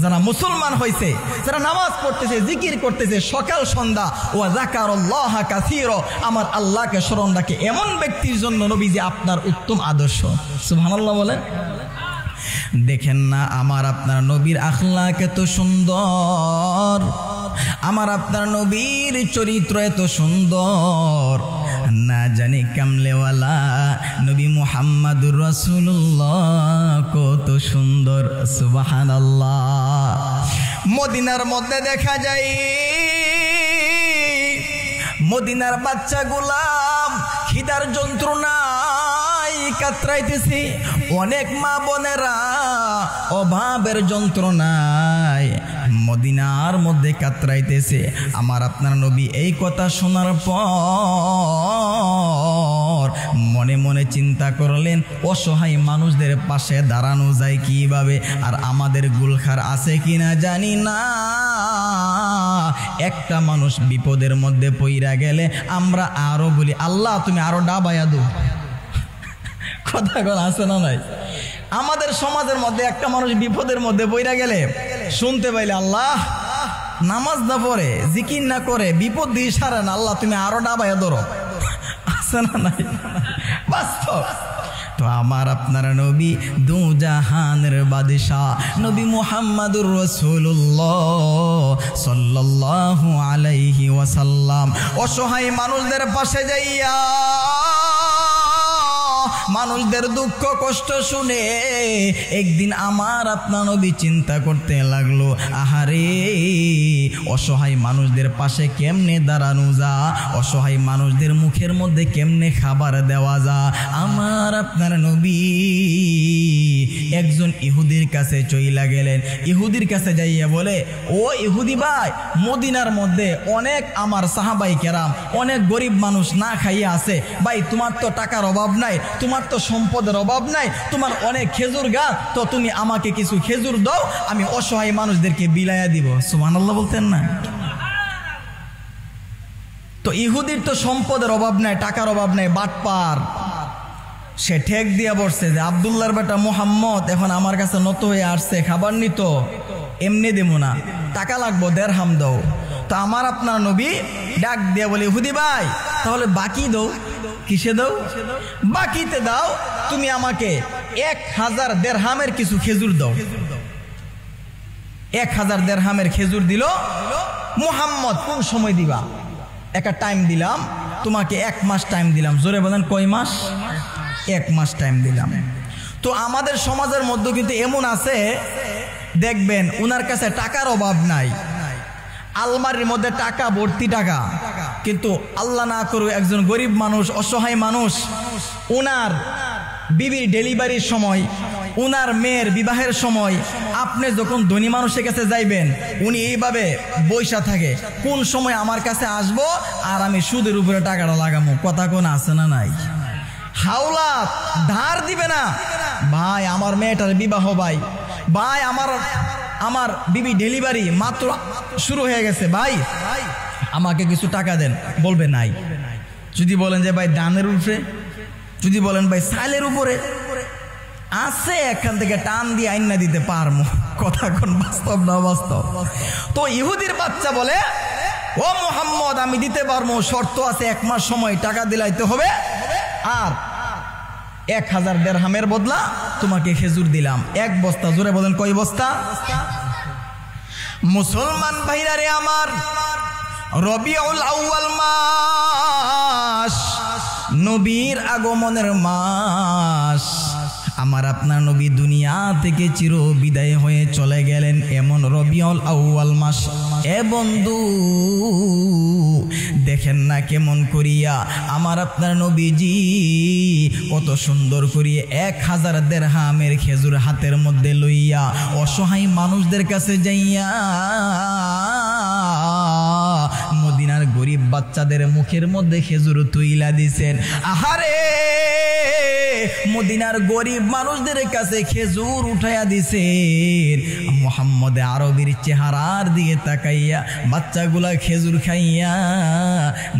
যারা মুসলমান হয়েছে, যারা নামাজ পড়তেছে, জিকির করতেছে সকাল সন্ধ্যা, ওয়া যাকারাল্লাহা কাসীরা, আমার আল্লাহকে স্মরণ রাখে, এমন ব্যক্তির জন্য নবীজি আপনার উত্তম আদর্শ। সুবহানাল্লাহ বলেন। দেখেন না আমার আপনার নবীর আখলাক এত সুন্দর, আমার আপনার নবীর চরিত্র এত সুন্দর, না জানি কামলেওয়ালা নবী মুহাম্মাদুর রাসূলুল্লাহ কত সুন্দর। সুবহানাল্লাহ। মদিনার মধ্যে দেখা যায় মদিনার বাচ্চাগুলা খিদার যন্ত্রণায় কাতরাইতেছে, অনেক মা বোনেরা অভাবের যন্ত্রণায় মদিনার মধ্যে কাতরাইতেছে। আমার আপনার নবী এই কথা শোনার পর মনে মনে চিন্তা করলেন অসহায় মানুষদের পাশে দাঁড়ানো যায় কিভাবে, আর আমাদের গুলখার আছে কিনা জানি না। একটা মানুষ বিপদের মধ্যে পইরা গেলে আমরা আরো বলি আল্লাহ তুমি আরো ডাবাইয়া দো। কথা কথা আছে না নাই? আমাদের সমাজের মধ্যে একটা মানুষ বিপদের মধ্যে পইরা গেলে শুনতে পাইলে আল্লাহ নামাজ না পড়ে জিকির না করে বিপদ দিয়ে সারেন, আল্লাহ তুমি আরো ডাবাইয়া ধরো। আছে না নাই? বাস্তব। তো আমার আপনার নবী দু জাহানের বাদশাহ নবী মুহাম্মদুর রাসূলুল্লাহ সাল্লাল্লাহু আলাইহি ওয়াসাল্লাম অসহায় মানুষদের পাশে যাইয়া মানুষদের দুঃখ কষ্ট শুনে একদিন আমার আপনার নবী চিন্তা করতে লাগলো, আহারে অসহায় মানুষদের পাশে কেমনে দাঁড়ানো যা, অসহায় মানুষদের মুখের মধ্যে কেমনে খাবার দেওয়া যা। আমার আপনার নবী একজন ইহুদির কাছে চইলা গেলেন। ইহুদির কাছে যাইয়া বলে, ও ইহুদি ভাই, মদিনার মধ্যে অনেক আমার সাহাবাই কেরাম অনেক গরিব মানুষ না খাইয়া আছে, ভাই তোমার তো টাকার অভাব নাই, তোমার তো সম্পদের অভাব নাই, তোমার অনেক খেজুর গাছ, তো তুমি আমাকে কিছু খেজুর দাও, আমি অসহায় মানুষদেরকে বিলাইয়া দিব। সুবহানাল্লাহ বলতেন না? তো ইহুদির তো সম্পদের অভাব নাই, টাকার অভাব নাই, বাটপার। সে ঠেক দিয়া বসছে যে আব্দুল্লাহর বেটা মুহাম্মদ এখন আমার কাছে নত হয়ে আসছে, খাবার নিত, এমনি দেবো না, টাকা লাগবো, দেড়হাম দাও। তো আমার আপনার নবী ডাক দিয়া বলে, ইহুদি ভাই তাহলে বাকি দাও। কিসে দাও? বাকিতে দাও, তুমি আমাকে 1000 দেড়হামের কিছু খেজুর দাও। 1000 দেড়হামের খেজুর দিল। মুহাম্মদ কোন সময় দিবা? একটা টাইম দিলাম তোমাকে, 1 মাস টাইম দিলাম। জোরে বলেন কয় মাস? 1 মাস টাইম দিলাম। তো আমাদের সমাজের মধ্যে কিন্তু এমন আছে দেখবেন ওনার কাছে টাকার অভাব নাই, আলমারির মধ্যে টাকা ভর্তি টাকা, কিন্তু আল্লাহ না করুক একজন গরিব মানুষ অসহায় মানুষ, ওনার বিবির ডেলিভারির সময়, ওনার মেয়ের বিবাহের সময় আপনি যখন ধনী মানুষের কাছে যাইবেন উনি এইভাবে বইসা থাকে, কোন সময় আমার কাছে আসবো আর আমি সুদের উপরে টাকাটা লাগাবো। কথা কোন আছে না নাই? হাওলা ধার দিবে না, ভাই আমার মেয়েটার বিবাহ, ভাই ভাই আমার বিবি ডেলিভারি মাত্র শুরু হয়ে গেছে, ভাই আমাকে কিছু টাকা দেন, বলবে নাই। যদি বলেন যে ভাই দানের উপরে, যদি বলেন ভাই সাইলের উপরে আছে, এখান থেকে টান দিয়ে আইনা দিতে পারবো। কথা কোন বাস্তব না বাস্তব? তো ইহুদির বাচ্চা বলে, ও মুহাম্মদ আমি দিতে পারবো, শর্ত আছে 1 মাস সময় টাকা দিলাইতে হবে, আর 1000 দেড়হামের বদলা তোমাকে খেজুর দিলাম 1 বস্তা। জোরে বলেন কয় বস্তা? মুসলমান ভাইরা রে আমার, রবিউল আউয়াল মাস, নবীর আগমনের মাস। আমার আপনার নবী দুনিয়া থেকে চির বিদায় হয়ে চলে গেলেন এমন রবিউল আউয়াল মাস। এ বন্ধু দেখেন না কেমন করিয়া আমার আপনার নবীজি কত সুন্দর করিয়া 1000 দেড়হামের খেজুর হাতের মধ্যে লইয়া অসহায় মানুষদের কাছে যাইয়া মদিনার গরিব বাচ্চাদের মুখের মধ্যে খেজুর তুইলা দিছেন। আহারে মদিনার গরিব মানুষদের কাছে খেজুর উঠাইয়া দিছেন। মুহাম্মদ আরবির চেহারার দিকে তাকাইয়া বাচ্চাগুলা খেজুর খাইয়া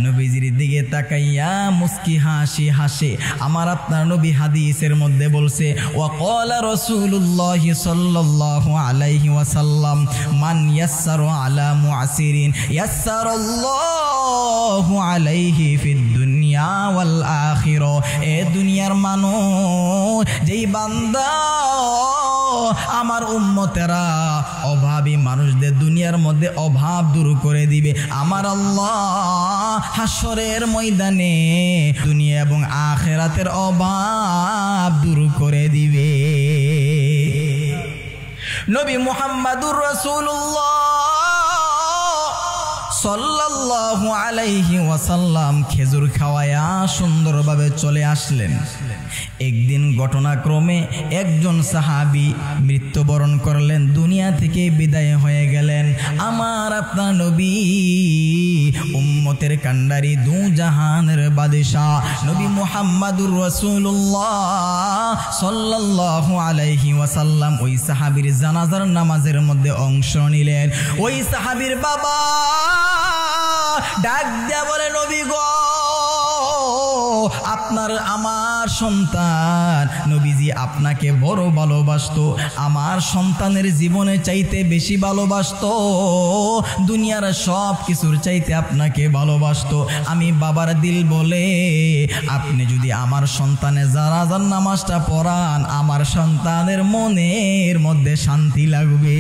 নবীজির দিকে তাকাইয়া মুস্কি হাসি হাসে। আমার আপনার নবী হাদিসের মধ্যে বলছে, ওয়াকালা রাসূলুল্লাহ সাল্লাল্লাহু আলাইহি ওয়াসাল্লাম, মান ইয়াসসারু আলা মুআসিরিন ইয়াসসারাল্লাহু আলাইহি ফিদ দুনিয়া ওয়াল আখিরা। এ দুনিয়ার মানুষ যেই বান্দা আমার উম্মতেরা অভাবী মানুষদের দুনিয়ার মধ্যে অভাব দূর করে দিবে, আমার আল্লাহ হাসরের ময়দানে দুনিয়া এবং আখিরাতের অভাব দূর করে দিবে। নবী মুহাম্মদুর রাসূলুল্লাহ সাল্লাল্লাহু আলাইহি ওয়াসাল্লাম খেজুর খাওয়ায়া সুন্দরভাবে চলে আসলেন। একদিন ঘটনাক্রমে একজন সাহাবী মৃত্যুবরণ করলেন, দুনিয়া থেকে বিদায় হয়ে গেলেন। আমার আপনার নবী নিয়ামতের কান্ডারি দু জাহানের বাদশাহ নবী মুহাম্মাদুর রাসূলুল্লাহ সাল্লাল্লাহু আলাইহি ওয়াসাল্লাম ওই সাহাবীর জানাজার নামাজের মধ্যে অংশ নিলেন। ওই সাহাবীর বাবা ডাক দিয়া বলে, নবী গো, আপনার আমার সন্তান নবীজি আপনাকে বড় ভালোবাসতো, আমার সন্তানের জীবনে চাইতে বেশি ভালোবাসতো, দুনিয়ার সব কিছুর চাইতে আপনাকে ভালোবাসতো। আমি বাবার দিল বলে আপনি যদি আমার সন্তানের জানাজার নামাজটা পড়ান, আমার সন্তানের মনের মধ্যে শান্তি লাগবে।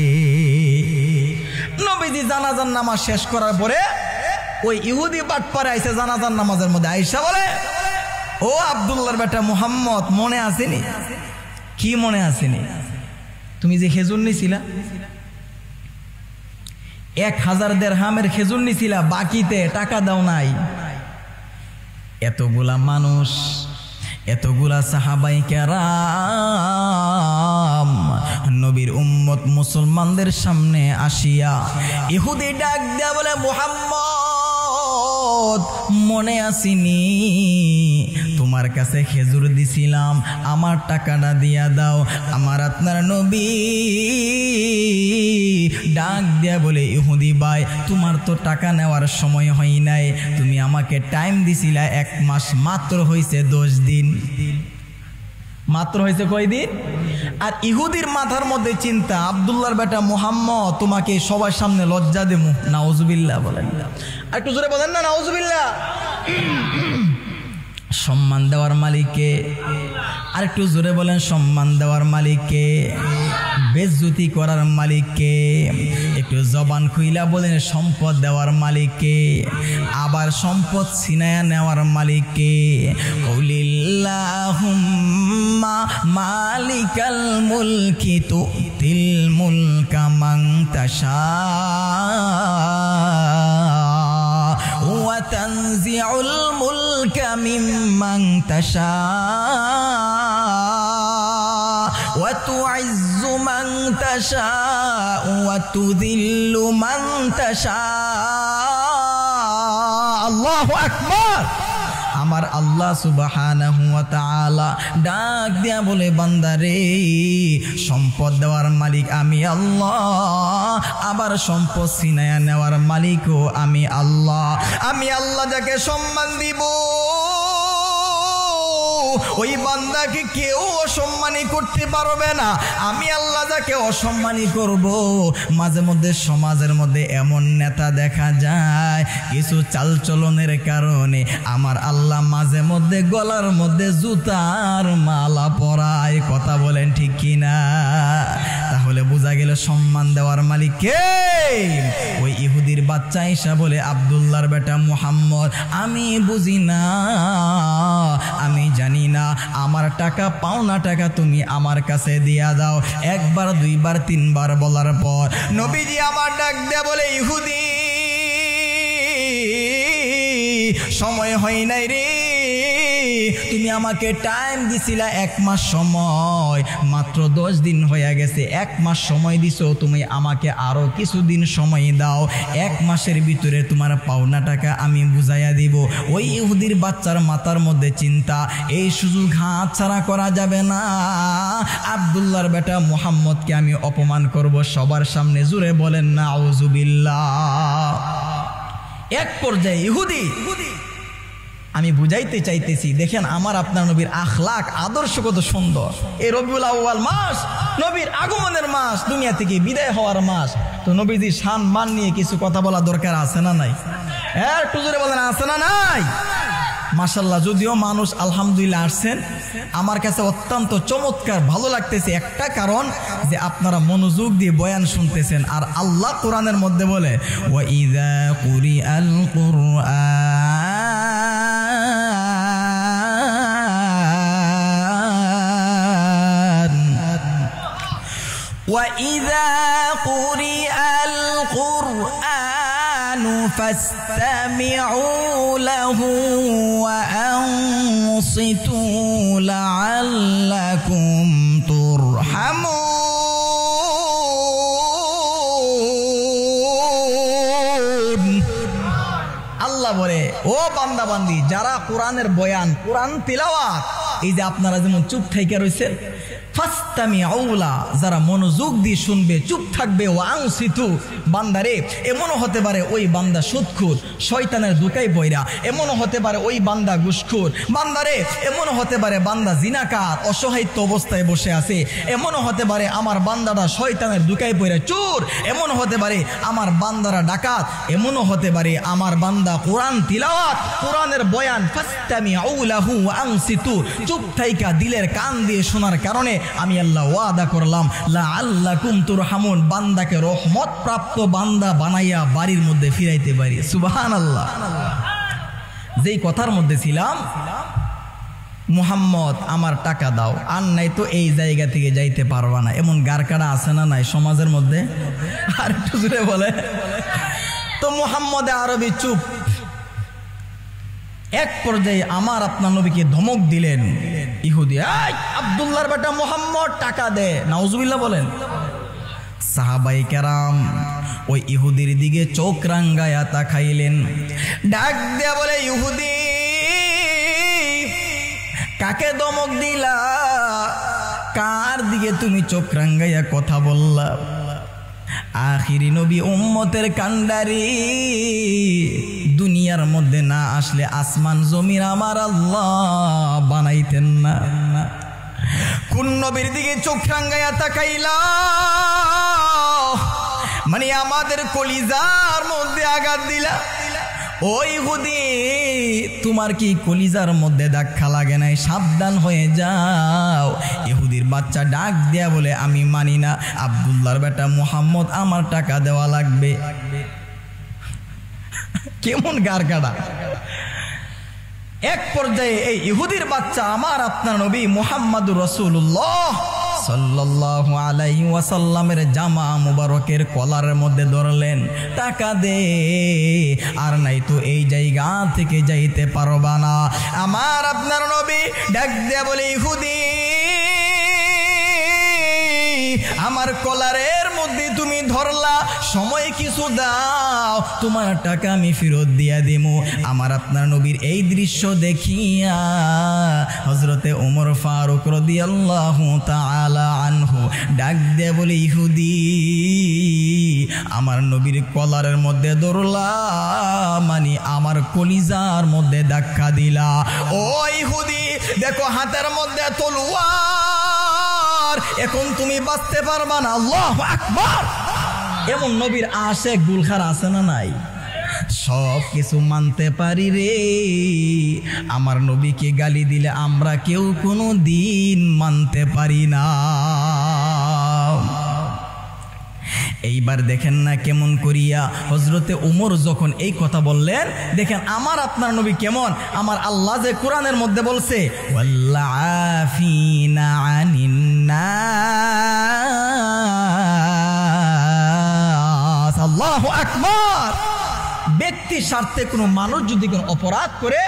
নবীজি জানাজার নামাজ শেষ করার পরে ওই ইহুদি বাটপারে আইসে জানাজার নামাজের মধ্যে আইসা বলে, ও আব্দুল্লাহর বেটা মুহাম্মদ, মনে আসেনি? কি মনে আসেনি? তুমি যে খেজুর নিছিলা, 1000 দিরহামের খেজুর নিছিলা, বাকিতে টাকা দাও নাই। এতগুলা মানুষ, এতগুলা সাহাবাই কেরাম নবীর উম্মত মুসলমানদের সামনে আসিয়া ইহুদি ডাক দেয়া বলে, মুহাম্মদ মনে আসিনি? তোমার কাছে খেজুর দিছিলাম, আমার টাকাটা দিয়া দাও। আমার আপনার নবী ডাক দেয়া বলে, ইহুদি ভাই, তোমার তো টাকা নেওয়ার সময় হয় নাই, তুমি আমাকে টাইম দিছিলা 1 মাস, মাত্র হয়েছে 10 দিন। মাত্র হয়েছে কয়দিন? আর ইহুদির মাথার মধ্যে চিন্তা, আব্দুল্লাহর বেটা মুহাম্মদ তোমাকে সবার সামনে লজ্জা দেবো। নাউজুবিল্লাহ বলেন, একটু জোরে বলেন না নাউজুবিল্লাহ। সম্মান দেওয়ার মালিককে, আর একটু জোরে বলেন সম্মান দেওয়ার মালিককে, বেজ্জতি করার মালিককে। একটু জবান খুইলা বলেন সম্পদ দেওয়ার মালিককে, আবার সম্পদ ছিনায়া নেওয়ার মালিককে। কৌলিল্লাহুম্মা মালিকাল মুলকি তুতিল মুলকা মান তাশা ওয়া তানজিউল মুলকা মিম্মান তাশা ওয়া তুইজ্জু মান তাশা ওয়া তুযিল্লু মান তাশা। আল্লাহু আকবার। আমার আল্লাহ সুবহানাহু ওয়া তাআলা ডাক দিয়া বলে, বান্দারে, সম্পদ দেওয়ার মালিক আমি আল্লাহ, আবার সম্পদ ছিনায়া নেওয়ার মালিকও আমি আল্লাহ। আমি আল্লাহ যাকে সম্মান দিব ওই বান্দাকে কেউ অসম্মানী করতে পারবে না। আমি আল্লাহ যাকে অসম্মানী করব। মাঝে মধ্যে সমাজের মধ্যে এমন নেতা দেখা যায়, কিছু চালচলনের কারণে আমার আল্লাহ মাঝে মধ্যে গলার মধ্যে জুতার মালা পরায়। কথা বলেন ঠিক কিনা? তাহলে বোঝা গেল সম্মান দেওয়ার মালিক কে? ওই ইহুদির বাচ্চা ঈসা বলে, আব্দুল্লাহর বেটা মুহাম্মদ, আমি বুঝি না, আমি জানি না, আমার টাকা পাওনা টাকা তুমি আমার কাছে দিয়া দাও। 1 বার 2 বার 3 বার বলার পর নবীজি আমার ডাক দেয়া বলে, ইহুদি সময় হয় নাই রে, তুমি আমাকে টাইম দিছিলা 1 মাস সময়, মাত্র 10 দিন হয়ে গেছে। 1 মাস সময় দিছো, তুমি আমাকে আরো কিছুদিন সময় দাও, 1 মাসের ভিতরে তোমার পাওনা টাকা আমি বুঝাইয়া দিব। ওই ইহুদির বাচ্চার মাথার মধ্যে চিন্তা, এই সুযোগ হাতছাড়া করা যাবে না। আব্দুল্লাহর বেটা মুহাম্মদকে আমি অপমান করব সবার সামনে। জোরে বলেন নাউজুবিল্লাহ। এক পর্যায়ে ইহুদি, আমি বুঝাইতে চাইতেছি, দেখেন আমার আপনার নবীর আখলাক আদর্শ কত সুন্দর। এই রবিউল আউয়াল মাস নবীর আগমনের মাস, দুনিয়া থেকে বিদায় হওয়ার মাস। তো নবীজির শান মান নিয়ে কিছু কথা বলা দরকার আছে না নাই? একটু জোরে বলেন, আছে না নাই? মাশাআল্লাহ, যদিও মানুষ আলহামদুলিল্লাহ আসছেন, আমার কাছে অত্যন্ত চমৎকার ভালো লাগতেছে। একটা কারণ যে আপনারা মনোযোগ দিয়ে বয়ান শুনতেছেন। আর আল্লাহ কোরআনের মধ্যে বলে, ওয়া ইযা কুরিআল কুরআন ওয়া ইযা কুরিআল কুরআন ফাসতামিউ লাহু ওয়া আনসিতু লাআল্লাকুম তুরহামুন। আল্লাহ বলে, ও বান্দা বান্দি যারা কোরআনের বয়ান কোরআন তিলাওয়াত এই যে আপনারা যেমন চুপ থেকে রয়েছেন ফাস্তামিউলা যারা মনোযোগ দিয়ে শুনবে চুপ থাকবে ওয়াংসিতু বান্দারে এমনও হতে পারে ওই বান্দা সুদখোর শয়তানের দুকায় পয়রা এমনও হতে পারে ওই বান্দা ঘুষখোর বান্দারে এমনও হতে পারে বান্দা জিনাকার অসহায়িত্ব অবস্থায় বসে আছে এমনও হতে পারে আমার বান্দাটা শয়তানের দুকায় পয়রা চোর এমনও হতে পারে আমার বান্দারা ডাকাত এমনও হতে পারে আমার বান্দা কোরআন তিলাওয়াত কোরআনের বয়ান ফাস্তামিউলাহু ওয়াংসিতু চুপ থাইকা দিলের কান দিয়ে শোনার কারণে আমি আল্লাহ ওয়াদা করলাম লাআল্লাকুম তুরহামুন বান্দাকে রহমত প্রাপ্ত বান্দা বানাইয়া বাড়ির মধ্যে ফিরাইতে পারি সুবহানাল্লাহ। যেই কথার মধ্যে ছিলাম মুহাম্মদ আমার টাকা দাও আর নাই তো এই জায়গা থেকে যাইতে পারবা না এমন গারকাড়া আছে না নাই সমাজের মধ্যে আর একটু জোরে বলে তো মুহাম্মদ আরবি চুপ এক পর্যায়ে আমার আপনার নবীকে ধমক দিলেন ইহুদি এই আব্দুল্লাহর বেটা মুহাম্মদ টাকা দে নাউজুবিল্লাহ বলেন সাহাবায়ে কেরাম ওই ইহুদির দিকে চোখ রাঙ্গায়া তাকাইলেন ডাক দেয়া বলে ইহুদি কাকে ধমক দিলা কার দিকে তুমি চোখ রাঙ্গায়া কথা বললা আখিরি নবী উম্মতের কান্ডারি দুনিয়ার মধ্যে না আসলে আসমান জমিন আমার আল্লাহ বানাইতেন না কোন নবীর দিকে চোখ রাঙ্গায়া তাকাইলা মানে আমাদের কলিজার মধ্যে আঘাত দিলা ওই ইহুদি তোমার কি কলিজার মধ্যে ধাক্কা লাগে নাই সাবধান হয়ে যাও ইহুদির বাচ্চা ডাক দেয়া বলে আমি মানি না আব্দুল্লাহর বেটা মুহাম্মদ আমার টাকা দেওয়া লাগবে কেমন গারগাড়া এক পর্যায়ে এই ইহুদির বাচ্চা আমার আপনার নবী মুহাম্মাদুর রাসূলুল্লাহ সাল্লাল্লাহু আলাইহি ওয়াসাল্লামের জামা মুবারকের কলারের মধ্যে ধরলেন টাকা দে আর নাই তো এই জায়গা থেকে যাইতে পারবা না আমার আপনার নবী ডাক দিয়ে বলে ইহুদি আমার কলারের মধ্যে তুমি ধরলা সময় কিছু দাও তোমার টাকা আমি ফেরত দিয়া দেবো আমার আপনার নবীর এই দৃশ্য দেখিয়া হযরতে ওমর ফারুক রাদিয়াল্লাহু তাআলা আনহু ডাক দিয়ে বলে ইহুদি আমার নবীর কলারের মধ্যে ধরলা মানে আমার কলিজার মধ্যে ধাক্কা দিলা ও ইহুদি দেখো হাতের মধ্যে তলোয়ার এখন তুমি বাঁচতে পারবা না আল্লাহু আকবার এমন নবীর আশেক গুলখার আছে না নাই সব কিছু মানতে পারি রে আমার নবীকে গালি দিলে আমরা কেউ কোনো দিন মানতে পারি না এইবার দেখেন না কেমন করিয়া হযরতে ওমর যখন এই কথা বললেন দেখেন আমার আপনার নবী কেমন আমার আল্লাহ যে কোরআনের মধ্যে বলছে ওয়াল্লাফিনা আনিন নাস আল্লাহু আকবার ব্যক্তি স্বার্থে কোনো মানুষ যদি কোনো অপরাধ করে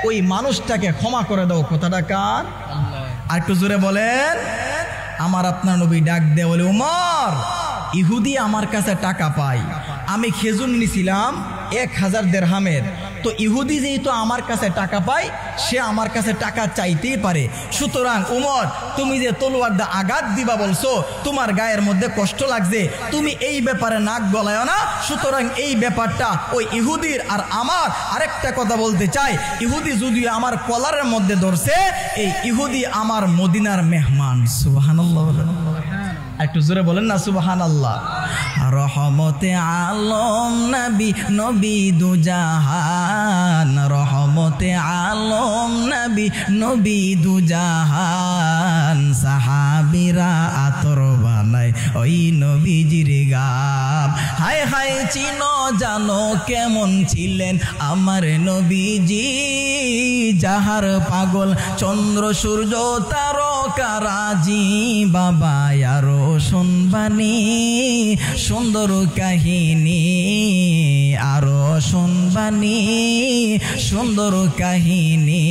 ওই মানুষটাকে ক্ষমা করে দাও কথাটা কার আর একটু জোরে বলেন আমার আপনার নবী ডাক দেয় বলে ওমর ইহুদি আমার কাছে টাকা পায় আমি খেজুর নিছিলাম 1000 দিরহামের তো ইহুদি যেহেতু আমার কাছে টাকা পায় সে আমার কাছে টাকা চাইতেই পারে সুতরাং ওমর তুমি যে তলোয়ার দিয়ে আঘাত দিবা বলছো তোমার গায়ের মধ্যে কষ্ট লাগছে তুমি এই ব্যাপারে নাক গলায়ও না সুতরাং এই ব্যাপারটা ওই ইহুদির আর আমার আরেকটা কথা বলতে চাই ইহুদি যদি আমার কলারের মধ্যে ধরছে এই ইহুদি আমার মদিনার মেহমান সুবহানাল্লাহ একটু জোরে বলেন না সুবহানাল্লাহ রহমতে আলম নবী নবী দুজাহান রহমতে আলম নবী নবী দুজাহান সাহাবীরা আতর বানায় ওই নবীজির গাম হায় হায় চিনো জানো কেমন ছিলেন আমার নবীজি যাহার পাগল চন্দ্র সূর্য তারকারাজি বাবা আরো শুনবানি সুন্দর কাহিনী আরো শুনবানি সুন্দর কাহিনী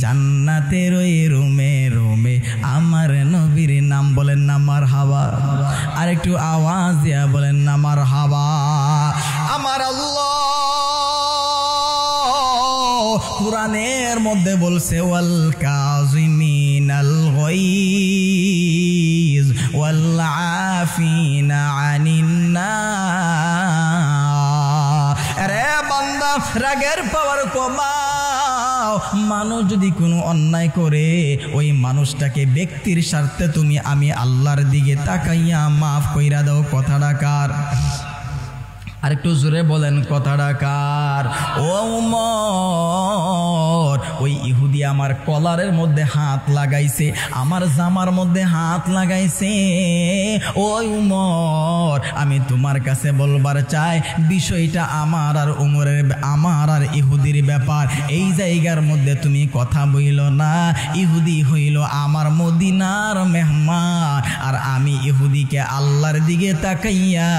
জান্নাতের ওই রুমে রুমে আমার নবীর নাম বলেন না মারহাবা আর একটু আওয়াজ দিয়া বলেন না মারহাবা আমার আল্লাহ কুরআনের মধ্যে বলছে ওয়াল কাযিমিনাল গায়জ ওয়াল আফিনা আনিন নাস। আরে বান্দা রাগের পাওয়ার কমাও। মানুষ যদি কোনো অন্যায় করে ওই মানুষটাকে ব্যক্তির স্বার্থে তুমি আমি আল্লাহর দিকে তাকাইয়া মাফ কইরা দাও। কথাটা কার? আরেকটু জোরে বলেন কথাটা কার? ও উমর, ওই ইহুদি আমার কলারের মধ্যে হাত লাগাইছে, আমার জামার মধ্যে হাত লাগাইছে। ওই উমর, আমি তোমার কাছে বলবার চাই বিষয়টা আমার আর উমরের, আমার আর ইহুদির ব্যাপার। এই জায়গার মধ্যে তুমি কথা বইল না। ইহুদি হইল আমার মদিনার মেহমান, আর আমি ইহুদিকে আল্লাহর দিকে তাকাইয়া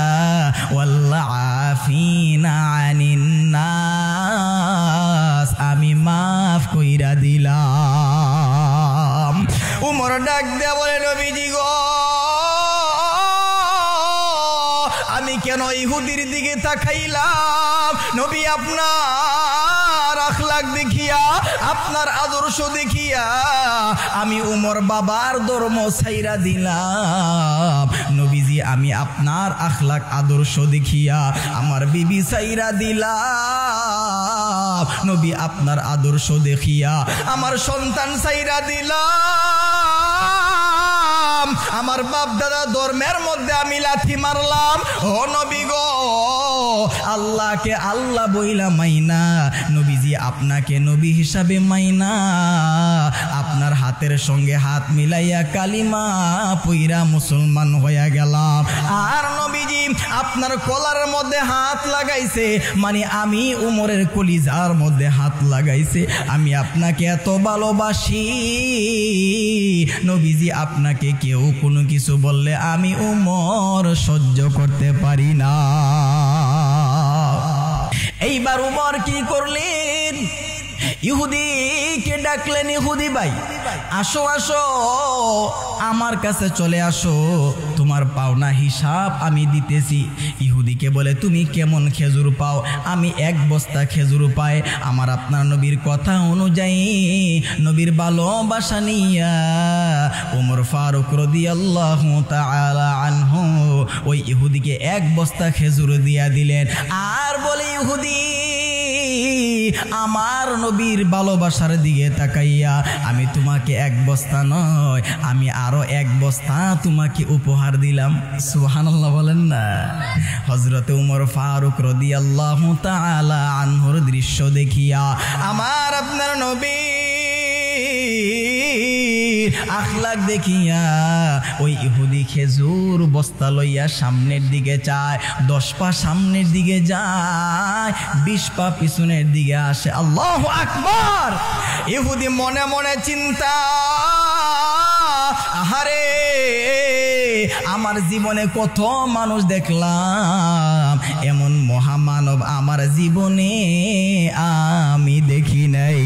ওয়াল্লাহ আফিনা আনিন নাস আমি মাফ কইরা দিলাম। উমর ডাক দে বলে নবীজি গো, আমি কেন ইহুদির দিকে তাকাইলাম? নবী আপনার আখলাক দেখিয়া, আপনার আদর্শ দেখিয়া আমি উমর বাবার ধর্ম ছাইরা দিলাম। নবীজি আমি আপনার আখলাক আদর্শ দেখিয়া আমার বিবি ছাইরা দিলাম। নবী আপনার আদর্শ দেখিয়া আমার সন্তান ছাইরা দিলাম। আমার বাপ দাদা ধর্মের মধ্যে আমি লাথি মারলাম। ও নবী গো, আল্লাহকে আল্লাহ বইলা মাইনা, নবীজি আপনাকে নবী হিসাবে মাইনা, আপনার হাতের সঙ্গে হাত মিলাইয়া কালিমা পইরা মুসলমান হইয়া গেলাম। আর নবীজি আপনার কলারের মধ্যে হাত লাগাইছে, মানে আমি উমরের কলিজার মধ্যে হাত লাগাইছে। আমি আপনাকে এত ভালোবাসি নবীজি, আপনাকে কেউ কোনো কিছু বললে আমি উমর সহ্য করতে পারি না। এইবার উমর কি করলেন? ইহুদিকে ডাকলেন, ইহুদি ভাই আসো আসো, আমার কাছে চলে আসো, তোমার পাওনা হিসাব আমি দিতেছি। ইহুদিকে বলে তুমি কেমন খেজুর পাও? আমি এক বস্তা খেজুর পাই। আমার আপনার নবীর কথা অনুযায়ী, নবীর ভালোবাসা নিয়া ওমর ফারুক রাদিয়াল্লাহু তাআলা আনহু ওই ইহুদিকে এক বস্তা খেজুর দিয়া দিলেন। আর বলে ইহুদি আমার নবীর ভালোবাসার দিকে তাকাইয়া আমি তোমাকে এক বস্তা নয়, আমি আরো এক বস্তা তোমাকে উপহার দিলাম। সুবহানাল্লাহ বলেন না। হযরত উমর ফারুক রাদিয়াল্লাহু তাআলা আনহুর দৃশ্য দেখিয়া আমার আপনার নবী আখলাক দেখিয়া ওই ইহুদি খেজুর বস্তা লইয়া সামনের দিকে যায়, 10 পা সামনের দিকে যায়, 20 পা পিছনের দিকে আসে। আল্লাহু আকবার। ইহুদি মনে মনে চিন্তা, আহারে আমার জীবনে কত মানুষ দেখলাম, এমন মহামানব আমার জীবনে আমি দেখি নাই।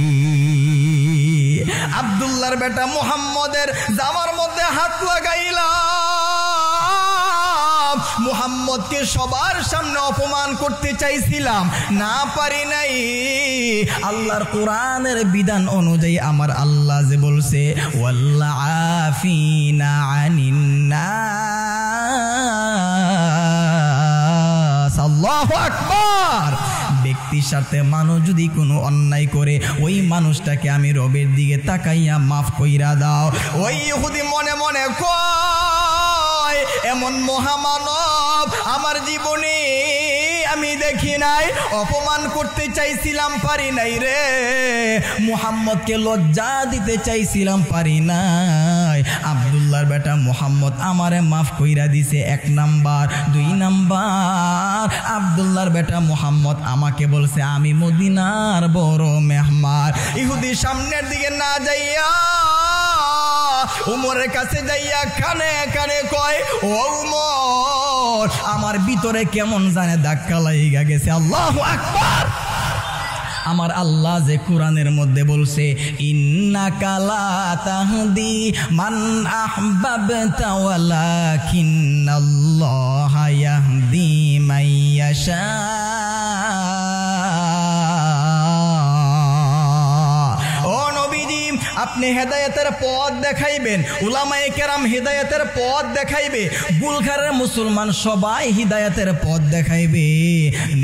আব্দুল্লাহর বেটা মুহাম্মদের জামার মধ্যে হাত লাগাইলাম। মুহাম্মদকে সবার সামনে অপমান করতে চাইছিলাম, না পারি নাই। আল্লাহর কোরআনের বিধান অনুযায়ী আমার আল্লাহ যে বলছে ওয়াল্লা আফিনা আনিন নাস। আল্লাহু আকবার। ব্যক্তির সাথে মানুষ যদি কোনো অন্যায় করে ওই মানুষটাকে আমি রবের দিকে তাকাইয়া মাফ কইরা দাও। ওই ইহুদি মনে মনে কয় এমন মহামানব আমার জীবনে আমি দেখি নাই, অপমান করতে চাইছিলাম পারি নাই রে, মুহাম্মদকে লজ্জা দিতে চাইছিলাম পারি নাই। আব্দুল্লাহর বেটা মুহাম্মদ আমারে মাফ কইরা দিছে 1 নাম্বার। 2 নাম্বার আব্দুল্লাহর বেটা মুহাম্মদ আমাকে বলছে আমি মদিনার বড় মেহমান। ইহুদি সামনের দিকে না যাইয়া উমরের কাছে যাইয়া কানে কানে কয় ও উমর, আমার ভিতরে কেমন জানে ধাক্কা লাগা গেছে। আল্লাহু আকবার। আমার আল্লাহ যে কোরআনের মধ্যে বলছে ইন্নাকা লা তাহদি মান আহবাবতা ওয়ালাকিন্নাল্লাহা ইয়াহদি মাইয়াশা। আপনি হেদায়েতের পথ দেখাইবেন, উলামায়ে কেরাম হেদায়েতের পথ দেখাইবে, গুলখারের মুসলমান সবাই হিদায়াতের পথ দেখাইবে,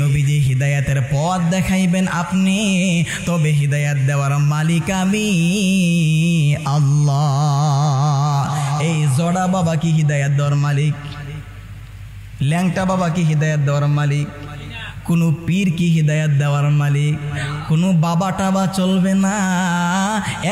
নবীজি হিদায়াতের পথ দেখাইবেন আপনি, তবে হিদায়াত দেওয়ার মালিক আমি আল্লাহ। এই জড়া বাবা কি হিদায়াত দেওয়ার মালিক? ল্যাংটা বাবা কি হিদায়াত দেওয়ার মালিক? কোনো পীর কি হিদায়াত দেওয়ার মালিক? কোনো বাবা টাবা চলবে না,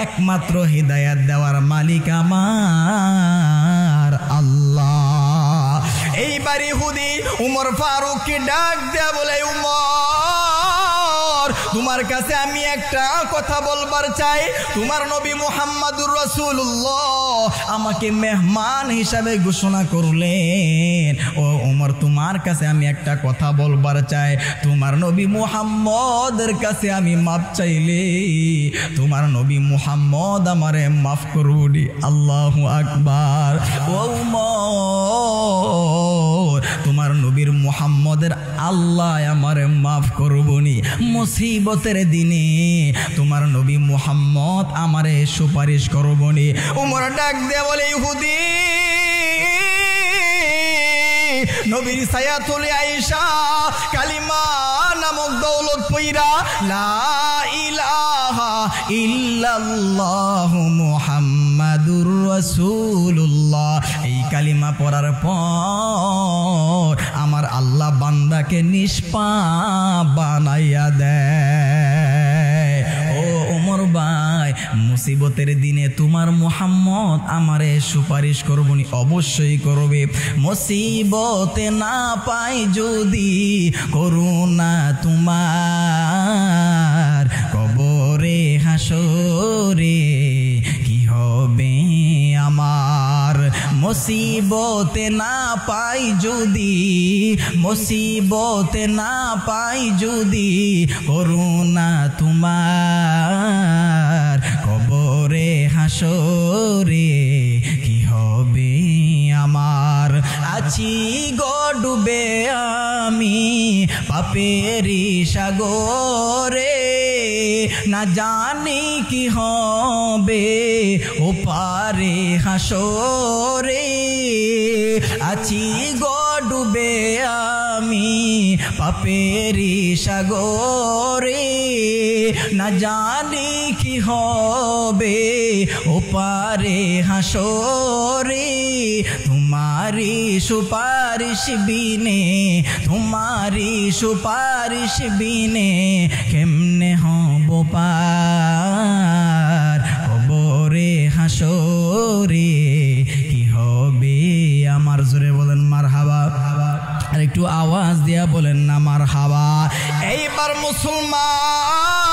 একমাত্র হিদায়াত দেওয়ার মালিক আমার আল্লাহ। এইবার ইহুদি উমর ফারুককে ডাক দেয়া বলে, উমর, তোমার কাছে আমি একটা কথা বলবার চাই। তোমার নবী মুহাম্মাদুর রাসূলুল্লাহ আমাকে মেহমান হিসাবে ঘোষণা করলেন। ও উমর, তোমার কাছে আমি একটা কথা বলবার চাই। তোমার নবী মুহাম্মদের কাছে আমি মাপ চাইলে তোমার নবী মুহাম্মদ আমারে মাফ করবনি। আল্লাহু আকবার। ও উমর, তোমার নবীর মুহাম্মদের আল্লাহ আমারে মাফ করবনি। মুসিবতের দিনে তোমার নবী মুহাম্মদ আমারে সুপারিশ করবনি। উমর ডাক দিয়ে বলে, ইহুদি, নবীর ছায়াতলে আয়েশা কালিমা নামক দৌলত পইরা লা ইলাহা ইল্লাল্লাহু মুহাম্মাদুর রাসূলুল্লাহ এই কালিমা পড়ার পর আমার আল্লাহ বান্দাকে নিষ্পাপ বানাইয়া দেয়। ও ওমর ভাই, মুসিবতের দিনে তোমার মুহাম্মদ আমারে সুপারিশ করবনি? অবশ্যই করবে। মুসিবতে না পাই যদি করুণা তোমার, কবরে হাসরে কি হবে আমার? মুসিবতে না পাই যদি, মুসিবতে না পাই যদি করুণা তোমার, কবরে হাসরে কি হবে আমার? আছি গো ডুবে আমি পাপেরি সাগরে, না জানি কি হবে ও পারে হাসরে। আছি গো ডুবে আমি পাপেরি সাগরে, না জানি কি হবে ও পারে হাসরে। তোমারি সুপারিশ বিনে, তোমারি সুপারিশ বিনে কেমনে হব পার, কবরে হাসরে কি হবে আমার? জোরে বলেন মারহাবা। আর একটু আওয়াজ দিয়া বলেন না মারহাবা। এইবার মুসলমান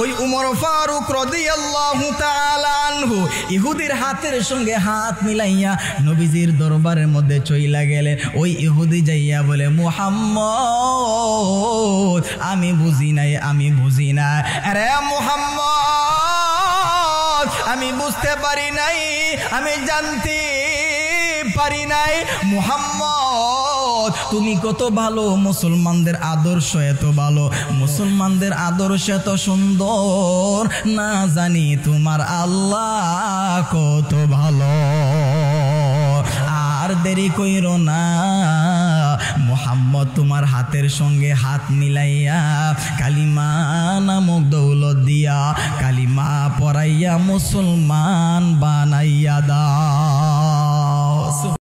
ওই উমর ফারুক রাদিয়াল্লাহু তাআলা আনহু ইহুদির হাতের সঙ্গে হাত মিলাইয়া নবীজির দরবারের মধ্যে চইলা গেলেন। ওই ইহুদি যাইয়া বলে, মুহাম্মদ আমি বুঝি নাই, আমি বুঝি না। আরে মুহাম্মদ আমি বুঝতে পারি নাই, আমি জানতে পারি নাই। মুহাম্মদ তুমি কত ভালো, মুসলমানদের আদর্শ এত ভালো, মুসলমানদের আদর্শ এত সুন্দর, না জানি তোমার আল্লাহ কত ভালো। আর দেরি কইরো না মুহাম্মদ, তোমার হাতের সঙ্গে হাত মিলাইয়া কালিমা নামক দৌলত দিয়া কালিমা পড়াইয়া মুসলমান বানাইয়া দাও।